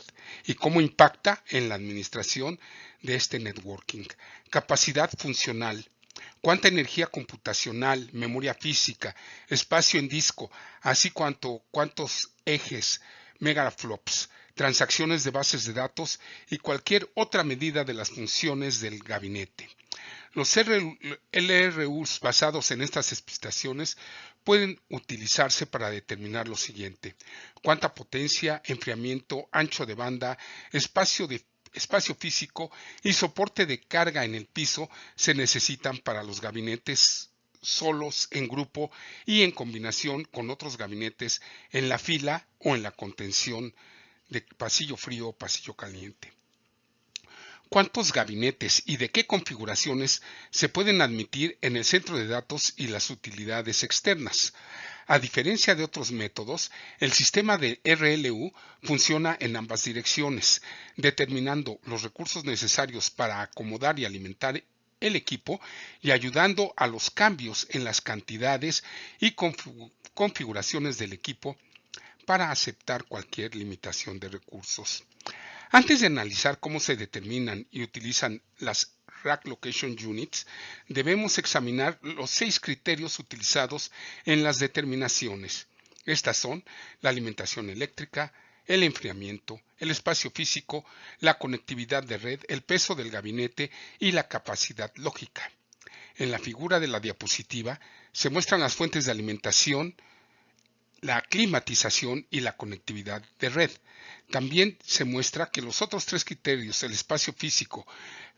Y cómo impacta en la administración de este networking. Capacidad funcional. ¿Cuánta energía computacional, memoria física, espacio en disco, así cuántos ejes, megaflops, transacciones de bases de datos y cualquier otra medida de las funciones del gabinete? Los LRUs basados en estas especificaciones pueden utilizarse para determinar lo siguiente: cuánta potencia, enfriamiento, ancho de banda, espacio físico y soporte de carga en el piso se necesitan para los gabinetes solos, en grupo y en combinación con otros gabinetes en la fila o en la contención de pasillo frío o pasillo caliente. ¿Cuántos gabinetes y de qué configuraciones se pueden admitir en el centro de datos y las utilidades externas? A diferencia de otros métodos, el sistema de RLU funciona en ambas direcciones, determinando los recursos necesarios para acomodar y alimentar el equipo y ayudando a los cambios en las cantidades y configuraciones del equipo para aceptar cualquier limitación de recursos. Antes de analizar cómo se determinan y utilizan las Rack Location Units, debemos examinar los 6 criterios utilizados en las determinaciones. Estas son la alimentación eléctrica, el enfriamiento, el espacio físico, la conectividad de red, el peso del gabinete y la capacidad lógica. En la figura de la diapositiva se muestran las fuentes de alimentación, la climatización y la conectividad de red. También se muestra que los otros 3 criterios, el espacio físico,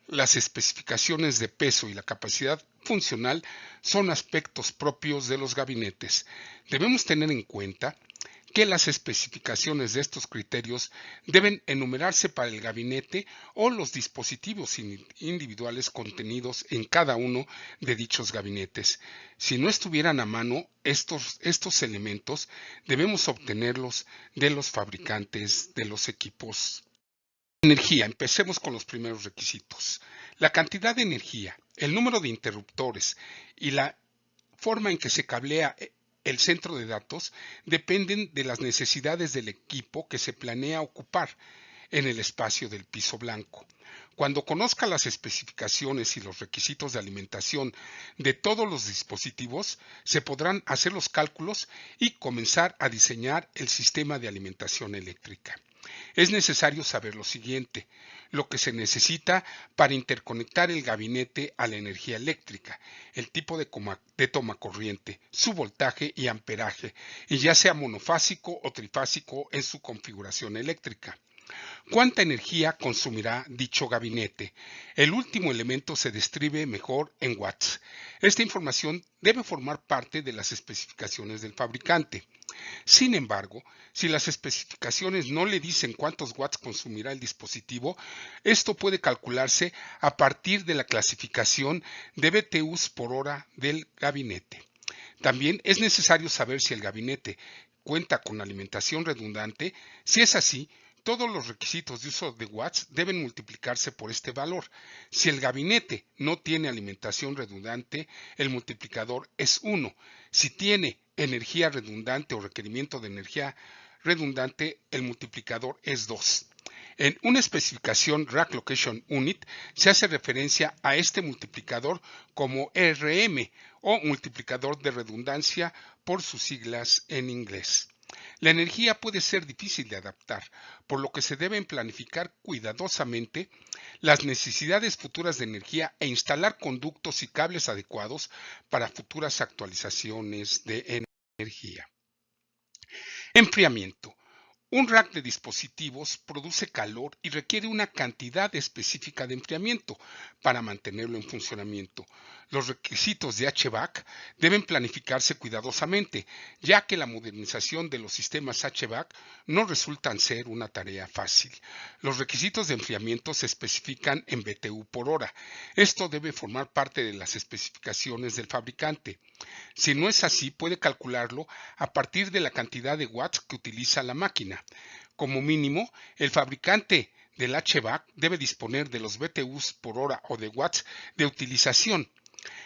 las especificaciones de peso y la capacidad funcional, son aspectos propios de los gabinetes. Debemos tener en cuenta que las especificaciones de estos criterios deben enumerarse para el gabinete o los dispositivos individuales contenidos en cada uno de dichos gabinetes. Si no estuvieran a mano estos elementos, debemos obtenerlos de los fabricantes de los equipos. Energía. Empecemos con los primeros requisitos. La cantidad de energía, el número de interruptores y la forma en que se cablea el centro de datos dependen de las necesidades del equipo que se planea ocupar en el espacio del piso blanco. Cuando conozca las especificaciones y los requisitos de alimentación de todos los dispositivos, se podrán hacer los cálculos y comenzar a diseñar el sistema de alimentación eléctrica. Es necesario saber lo siguiente: lo que se necesita para interconectar el gabinete a la energía eléctrica, el tipo de toma corriente, su voltaje y amperaje, y ya sea monofásico o trifásico en su configuración eléctrica. ¿Cuánta energía consumirá dicho gabinete? El último elemento se describe mejor en watts. Esta información debe formar parte de las especificaciones del fabricante. Sin embargo, si las especificaciones no le dicen cuántos watts consumirá el dispositivo, esto puede calcularse a partir de la clasificación de BTUs por hora del gabinete. También es necesario saber si el gabinete cuenta con alimentación redundante. Si es así, todos los requisitos de uso de watts deben multiplicarse por este valor. Si el gabinete no tiene alimentación redundante, el multiplicador es 1. Si tiene energía redundante o requerimiento de energía redundante, el multiplicador es 2. En una especificación Rack Location Unit se hace referencia a este multiplicador como RM o multiplicador de redundancia por sus siglas en inglés. La energía puede ser difícil de adaptar, por lo que se deben planificar cuidadosamente las necesidades futuras de energía e instalar conductos y cables adecuados para futuras actualizaciones de energía. Enfriamiento. Un rack de dispositivos produce calor y requiere una cantidad específica de enfriamiento para mantenerlo en funcionamiento. Los requisitos de HVAC deben planificarse cuidadosamente, ya que la modernización de los sistemas HVAC no resultan ser una tarea fácil. Los requisitos de enfriamiento se especifican en BTU por hora. Esto debe formar parte de las especificaciones del fabricante. Si no es así, puede calcularlo a partir de la cantidad de watts que utiliza la máquina. Como mínimo, el fabricante del HVAC debe disponer de los BTUs por hora o de watts de utilización.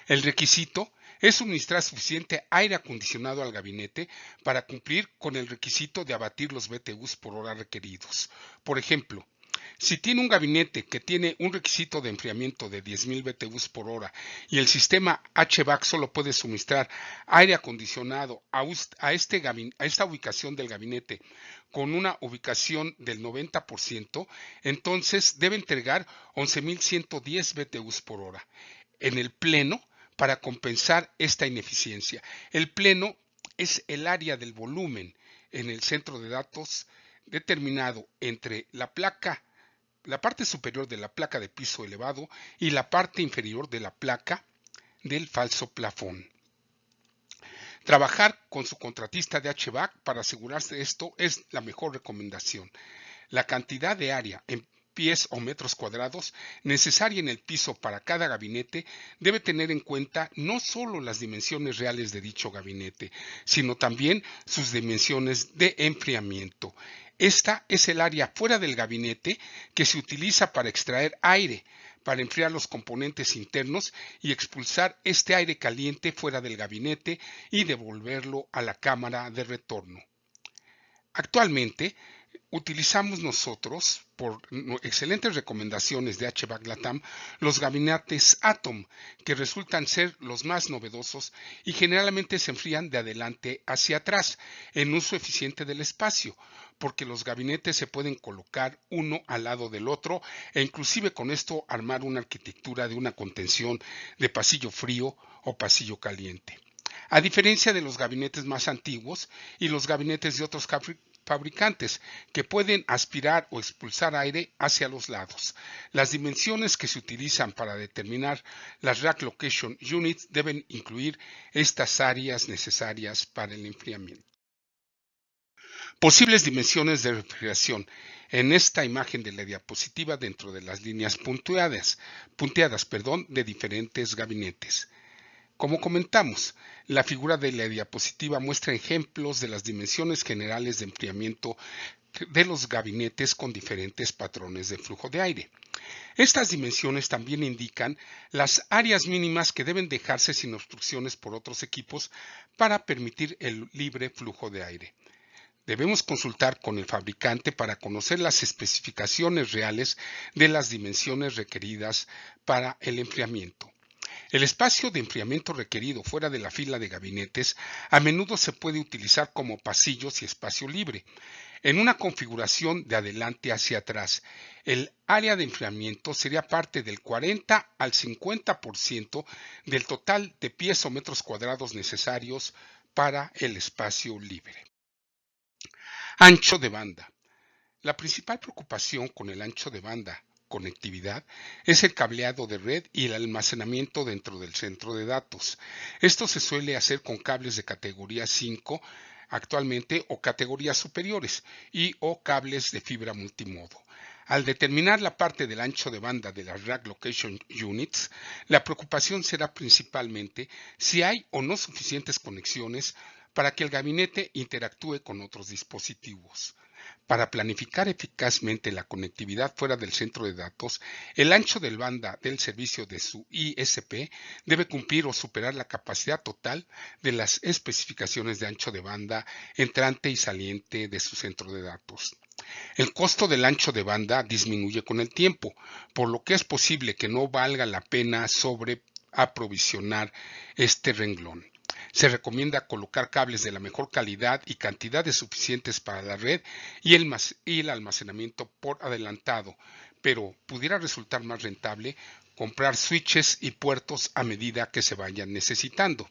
El requisito es suministrar suficiente aire acondicionado al gabinete para cumplir con el requisito de abatir los BTUs por hora requeridos. Por ejemplo, si tiene un gabinete que tiene un requisito de enfriamiento de 10.000 BTUs por hora y el sistema HVAC solo puede suministrar aire acondicionado a esta ubicación del gabinete con una ubicación del 90%, entonces debe entregar 11.110 BTUs por hora. En el pleno, para compensar esta ineficiencia, el pleno es el área del volumen en el centro de datos determinado entre la parte superior de la placa de piso elevado y la parte inferior de la placa del falso plafón. Trabajar con su contratista de HVAC para asegurarse de esto es la mejor recomendación. La cantidad de área en pies o metros cuadrados necesaria en el piso para cada gabinete debe tener en cuenta no solo las dimensiones reales de dicho gabinete, sino también sus dimensiones de enfriamiento. Esta es el área fuera del gabinete que se utiliza para extraer aire, para enfriar los componentes internos y expulsar este aire caliente fuera del gabinete y devolverlo a la cámara de retorno. Actualmente, utilizamos nosotros, por excelentes recomendaciones de HVAC Latam, los gabinetes Atom, que resultan ser los más novedosos y generalmente se enfrían de adelante hacia atrás, en uso eficiente del espacio, porque los gabinetes se pueden colocar uno al lado del otro e inclusive con esto armar una arquitectura de una contención de pasillo frío o pasillo caliente. A diferencia de los gabinetes más antiguos y los gabinetes de otros fabricantes que pueden aspirar o expulsar aire hacia los lados. Las dimensiones que se utilizan para determinar las Rack Location Units deben incluir estas áreas necesarias para el enfriamiento. Posibles dimensiones de refrigeración. En esta imagen de la diapositiva dentro de las líneas punteadas de diferentes gabinetes. Como comentamos, la figura de la diapositiva muestra ejemplos de las dimensiones generales de enfriamiento de los gabinetes con diferentes patrones de flujo de aire. Estas dimensiones también indican las áreas mínimas que deben dejarse sin obstrucciones por otros equipos para permitir el libre flujo de aire. Debemos consultar con el fabricante para conocer las especificaciones reales de las dimensiones requeridas para el enfriamiento. El espacio de enfriamiento requerido fuera de la fila de gabinetes a menudo se puede utilizar como pasillos y espacio libre. En una configuración de adelante hacia atrás, el área de enfriamiento sería parte del 40 al 50% del total de pies o metros cuadrados necesarios para el espacio libre. Ancho de banda. La principal preocupación con el ancho de banda conectividad es el cableado de red y el almacenamiento dentro del centro de datos. Esto se suele hacer con cables de categoría 5 actualmente o categorías superiores y o cables de fibra multimodo. Al determinar la parte del ancho de banda de las Rack Location Units, la preocupación será principalmente si hay o no suficientes conexiones para que el gabinete interactúe con otros dispositivos. Para planificar eficazmente la conectividad fuera del centro de datos, el ancho de banda del servicio de su ISP debe cumplir o superar la capacidad total de las especificaciones de ancho de banda entrante y saliente de su centro de datos. El costo del ancho de banda disminuye con el tiempo, por lo que es posible que no valga la pena sobreaprovisionar este renglón. Se recomienda colocar cables de la mejor calidad y cantidades suficientes para la red y el almacenamiento por adelantado, pero pudiera resultar más rentable comprar switches y puertos a medida que se vayan necesitando.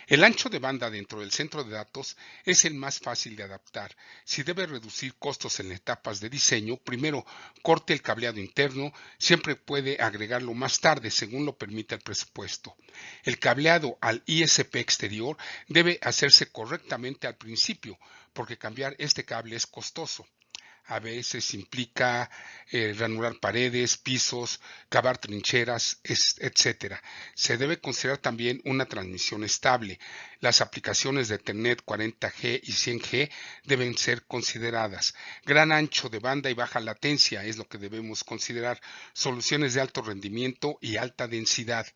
El ancho de banda dentro del centro de datos es el más fácil de adaptar. Si debe reducir costos en etapas de diseño, primero corte el cableado interno, siempre puede agregarlo más tarde según lo permita el presupuesto. El cableado al ISP exterior debe hacerse correctamente al principio, porque cambiar este cable es costoso. A veces implica ranurar paredes, pisos, cavar trincheras, etc. Se debe considerar también una transmisión estable. Las aplicaciones de Ethernet 40G y 100G deben ser consideradas. Gran ancho de banda y baja latencia es lo que debemos considerar. Soluciones de alto rendimiento y alta densidad.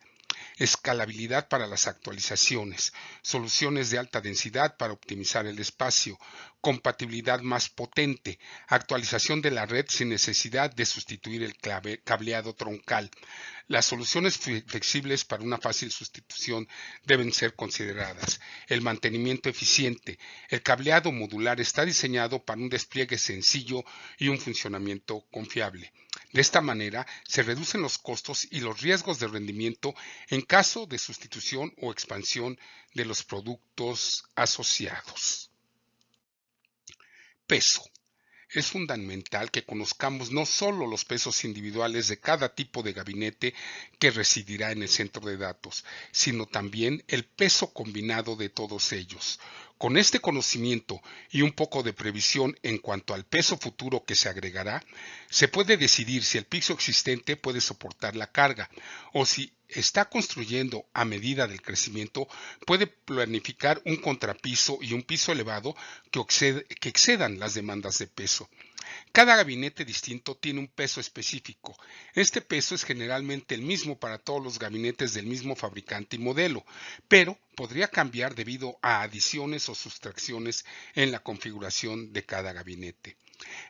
Escalabilidad para las actualizaciones, soluciones de alta densidad para optimizar el espacio, compatibilidad más potente, actualización de la red sin necesidad de sustituir el cableado troncal. Las soluciones flexibles para una fácil sustitución deben ser consideradas. El mantenimiento eficiente. El cableado modular está diseñado para un despliegue sencillo y un funcionamiento confiable. De esta manera, se reducen los costos y los riesgos de rendimiento en caso de sustitución o expansión de los productos asociados. Peso. Es fundamental que conozcamos no solo los pesos individuales de cada tipo de gabinete que residirá en el centro de datos, sino también el peso combinado de todos ellos. Con este conocimiento y un poco de previsión en cuanto al peso futuro que se agregará, se puede decidir si el piso existente puede soportar la carga o si está construyendo a medida del crecimiento, puede planificar un contrapiso y un piso elevado que excedan las demandas de peso. Cada gabinete distinto tiene un peso específico. Este peso es generalmente el mismo para todos los gabinetes del mismo fabricante y modelo, pero podría cambiar debido a adiciones o sustracciones en la configuración de cada gabinete.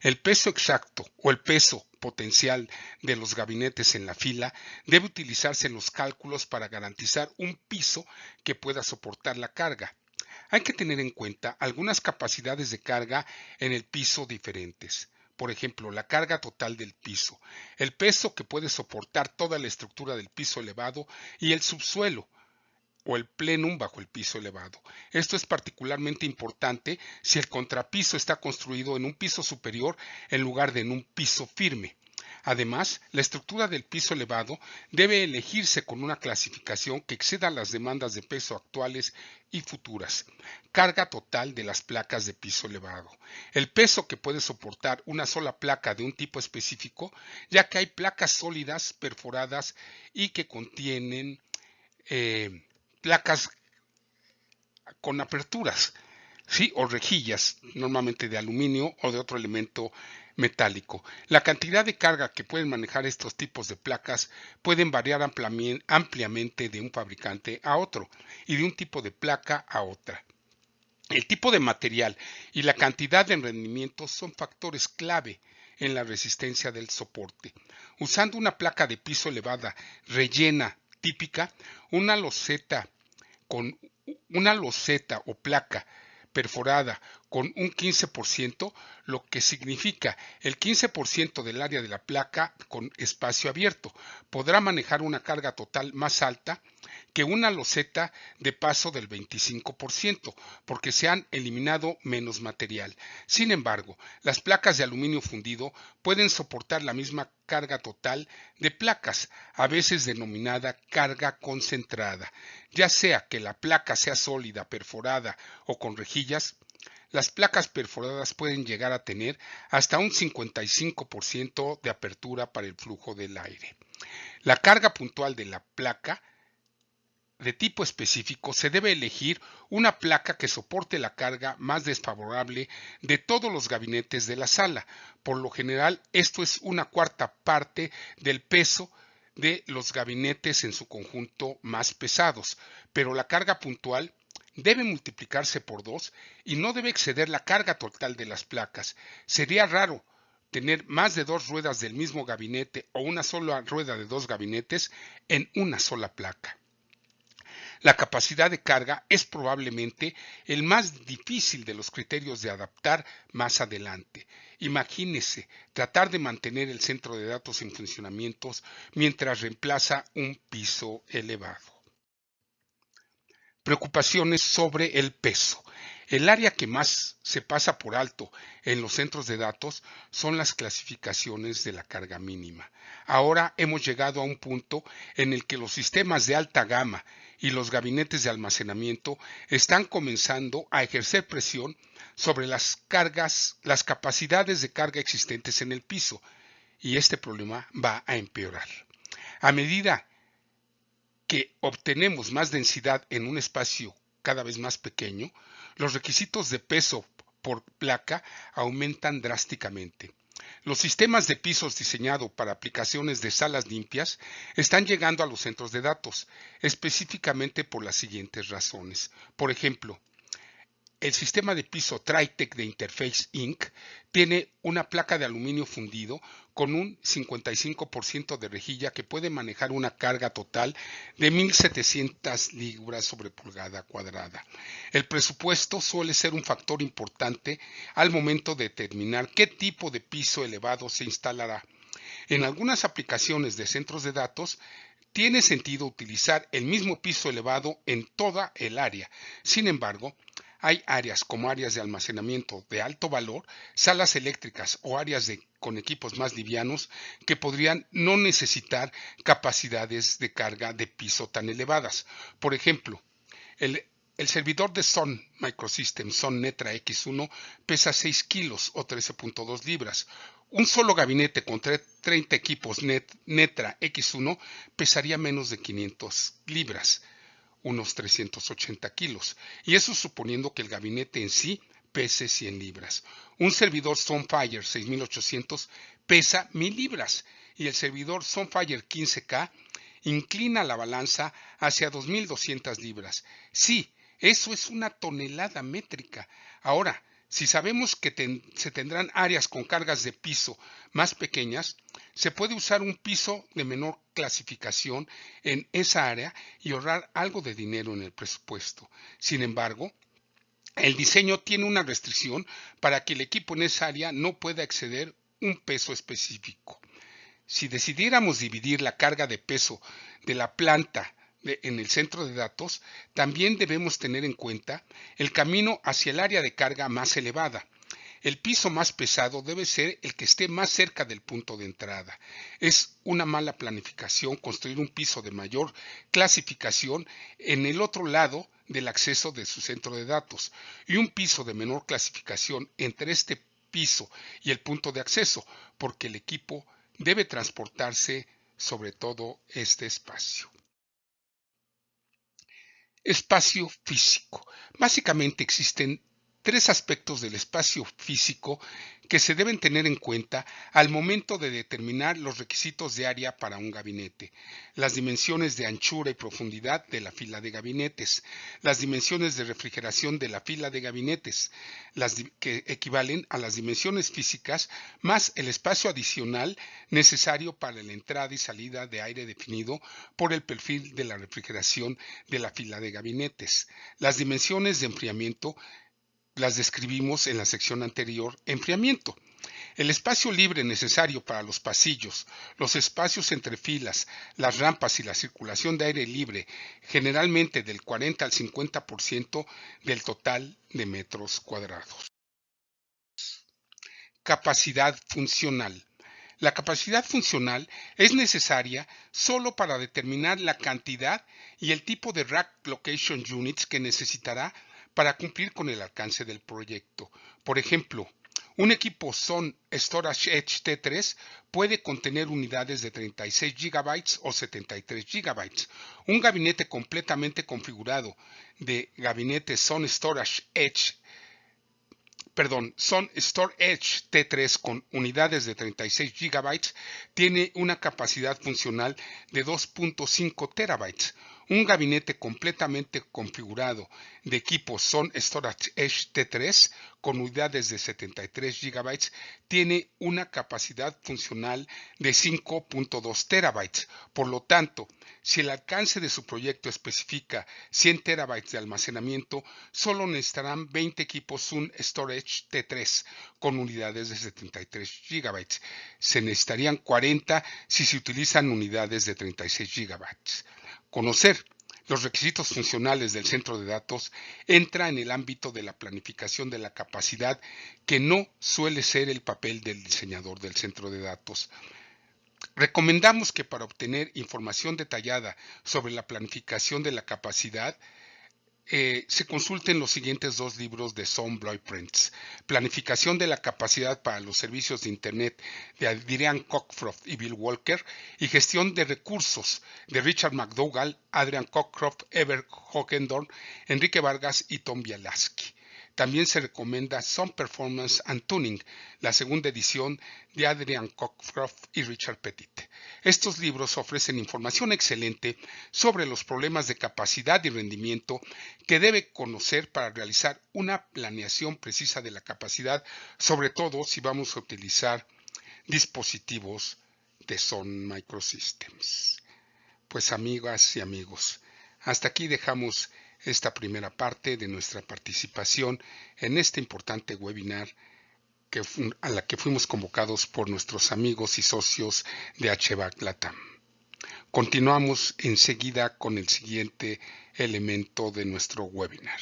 El peso exacto o el peso potencial de los gabinetes en la fila debe utilizarse en los cálculos para garantizar un piso que pueda soportar la carga. Hay que tener en cuenta algunas capacidades de carga en el piso diferentes. Por ejemplo, la carga total del piso, el peso que puede soportar toda la estructura del piso elevado y el subsuelo o el plenum bajo el piso elevado. Esto es particularmente importante si el contrapiso está construido en un piso superior en lugar de en un piso firme. Además, la estructura del piso elevado debe elegirse con una clasificación que exceda las demandas de peso actuales y futuras. Carga total de las placas de piso elevado. El peso que puede soportar una sola placa de un tipo específico, ya que hay placas sólidas perforadas y que contienen placas con aperturas, ¿sí? O rejillas, normalmente de aluminio o de otro elemento metálico. La cantidad de carga que pueden manejar estos tipos de placas pueden variar ampliamente de un fabricante a otro y de un tipo de placa a otra. El tipo de material y la cantidad de rendimiento son factores clave en la resistencia del soporte. Usando una placa de piso elevada rellena típica, una loseta o placa perforada con un 15%, lo que significa el 15% del área de la placa con espacio abierto. Podrá manejar una carga total más alta que una loseta de paso del 25%, porque se han eliminado menos material. Sin embargo, las placas de aluminio fundido pueden soportar la misma carga total de placas, a veces denominada carga concentrada. Ya sea que la placa sea sólida, perforada o con rejillas, las placas perforadas pueden llegar a tener hasta un 55% de apertura para el flujo del aire. La carga puntual de la placa de tipo específico se debe elegir una placa que soporte la carga más desfavorable de todos los gabinetes de la sala. Por lo general, esto es una cuarta parte del peso de los gabinetes en su conjunto más pesados, pero la carga puntual debe multiplicarse por 2 y no debe exceder la carga total de las placas. Sería raro tener más de 2 ruedas del mismo gabinete o una sola rueda de 2 gabinetes en una sola placa. La capacidad de carga es probablemente el más difícil de los criterios de adaptar más adelante. Imagínese tratar de mantener el centro de datos en funcionamiento mientras reemplaza un piso elevado. Preocupaciones sobre el peso. El área que más se pasa por alto en los centros de datos son las clasificaciones de la carga mínima. Ahora hemos llegado a un punto en el que los sistemas de alta gama y los gabinetes de almacenamiento están comenzando a ejercer presión sobre las capacidades de carga existentes en el piso, y este problema va a empeorar. A medida que obtenemos más densidad en un espacio cada vez más pequeño, los requisitos de peso por placa aumentan drásticamente. Los sistemas de pisos diseñados para aplicaciones de salas limpias están llegando a los centros de datos, específicamente por las siguientes razones. Por ejemplo, el sistema de piso Tritech de Interface Inc. tiene una placa de aluminio fundido con un 55% de rejilla que puede manejar una carga total de 1.700 libras sobre pulgada cuadrada. El presupuesto suele ser un factor importante al momento de determinar qué tipo de piso elevado se instalará. En algunas aplicaciones de centros de datos, tiene sentido utilizar el mismo piso elevado en toda el área. Sin embargo, hay áreas como áreas de almacenamiento de alto valor, salas eléctricas o áreas con equipos más livianos que podrían no necesitar capacidades de carga de piso tan elevadas. Por ejemplo, el servidor de Sun Microsystems, Sun Netra X1, pesa 6 kilos o 13.2 libras. Un solo gabinete con 30 equipos Netra X1 pesaría menos de 500 libras, unos 380 kilos, y eso suponiendo que el gabinete en sí pese 100 libras. Un servidor Sunfire 6800 pesa 1000 libras y el servidor Sunfire 15K inclina la balanza hacia 2200 libras. Sí, eso es una tonelada métrica. Ahora, si sabemos que se tendrán áreas con cargas de piso más pequeñas, se puede usar un piso de menor clasificación en esa área y ahorrar algo de dinero en el presupuesto. Sin embargo, el diseño tiene una restricción para que el equipo en esa área no pueda exceder un peso específico. Si decidiéramos dividir la carga de peso de la planta en el centro de datos, también debemos tener en cuenta el camino hacia el área de carga más elevada. El piso más pesado debe ser el que esté más cerca del punto de entrada. Es una mala planificación construir un piso de mayor clasificación en el otro lado del acceso de su centro de datos y un piso de menor clasificación entre este piso y el punto de acceso, porque el equipo debe transportarse sobre todo este espacio. Espacio físico. Básicamente existen tres aspectos del espacio físico que se deben tener en cuenta al momento de determinar los requisitos de área para un gabinete: las dimensiones de anchura y profundidad de la fila de gabinetes, las dimensiones de refrigeración de la fila de gabinetes, que equivalen a las dimensiones físicas más el espacio adicional necesario para la entrada y salida de aire definido por el perfil de la refrigeración de la fila de gabinetes. Las dimensiones de enfriamiento las describimos en la sección anterior, enfriamiento. El espacio libre necesario para los pasillos, los espacios entre filas, las rampas y la circulación de aire libre, generalmente del 40 al 50% del total de metros cuadrados. Capacidad funcional. La capacidad funcional es necesaria solo para determinar la cantidad y el tipo de Rack Location Units que necesitará para cumplir con el alcance del proyecto. Por ejemplo, un equipo Sun Storage Edge T3 puede contener unidades de 36 GB o 73 GB. Un gabinete completamente configurado de gabinete Sun Storage Edge T3 con unidades de 36 GB tiene una capacidad funcional de 2.5 TB. Un gabinete completamente configurado de equipo Sun Storage Edge T3 con unidades de 73 GB tiene una capacidad funcional de 5.2 TB. Por lo tanto, si el alcance de su proyecto especifica 100 TB de almacenamiento, solo necesitarán 20 equipos Sun Storage T3 con unidades de 73 GB. Se necesitarían 40 si se utilizan unidades de 36 GB. Conocer los requisitos funcionales del centro de datos entra en el ámbito de la planificación de la capacidad, que no suele ser el papel del diseñador del centro de datos. Recomendamos que para obtener información detallada sobre la planificación de la capacidad, se consulten los siguientes dos libros de Son Blueprints: Planificación de la capacidad para los servicios de Internet, de Adrian Cockcroft y Bill Walker, y Gestión de recursos, de Richard McDougall, Adrian Cockcroft, Ever Hochendorn, Enrique Vargas y Tom Bielaski. También se recomienda Some Performance and Tuning, la segunda edición, de Adrian Cockcroft y Richard Petit. Estos libros ofrecen información excelente sobre los problemas de capacidad y rendimiento que debe conocer para realizar una planeación precisa de la capacidad, sobre todo si vamos a utilizar dispositivos de Sun Microsystems. Pues amigas y amigos, hasta aquí dejamos esta primera parte de nuestra participación en este importante webinar a la que fuimos convocados por nuestros amigos y socios de HVAC Latam. Continuamos enseguida con el siguiente elemento de nuestro webinar.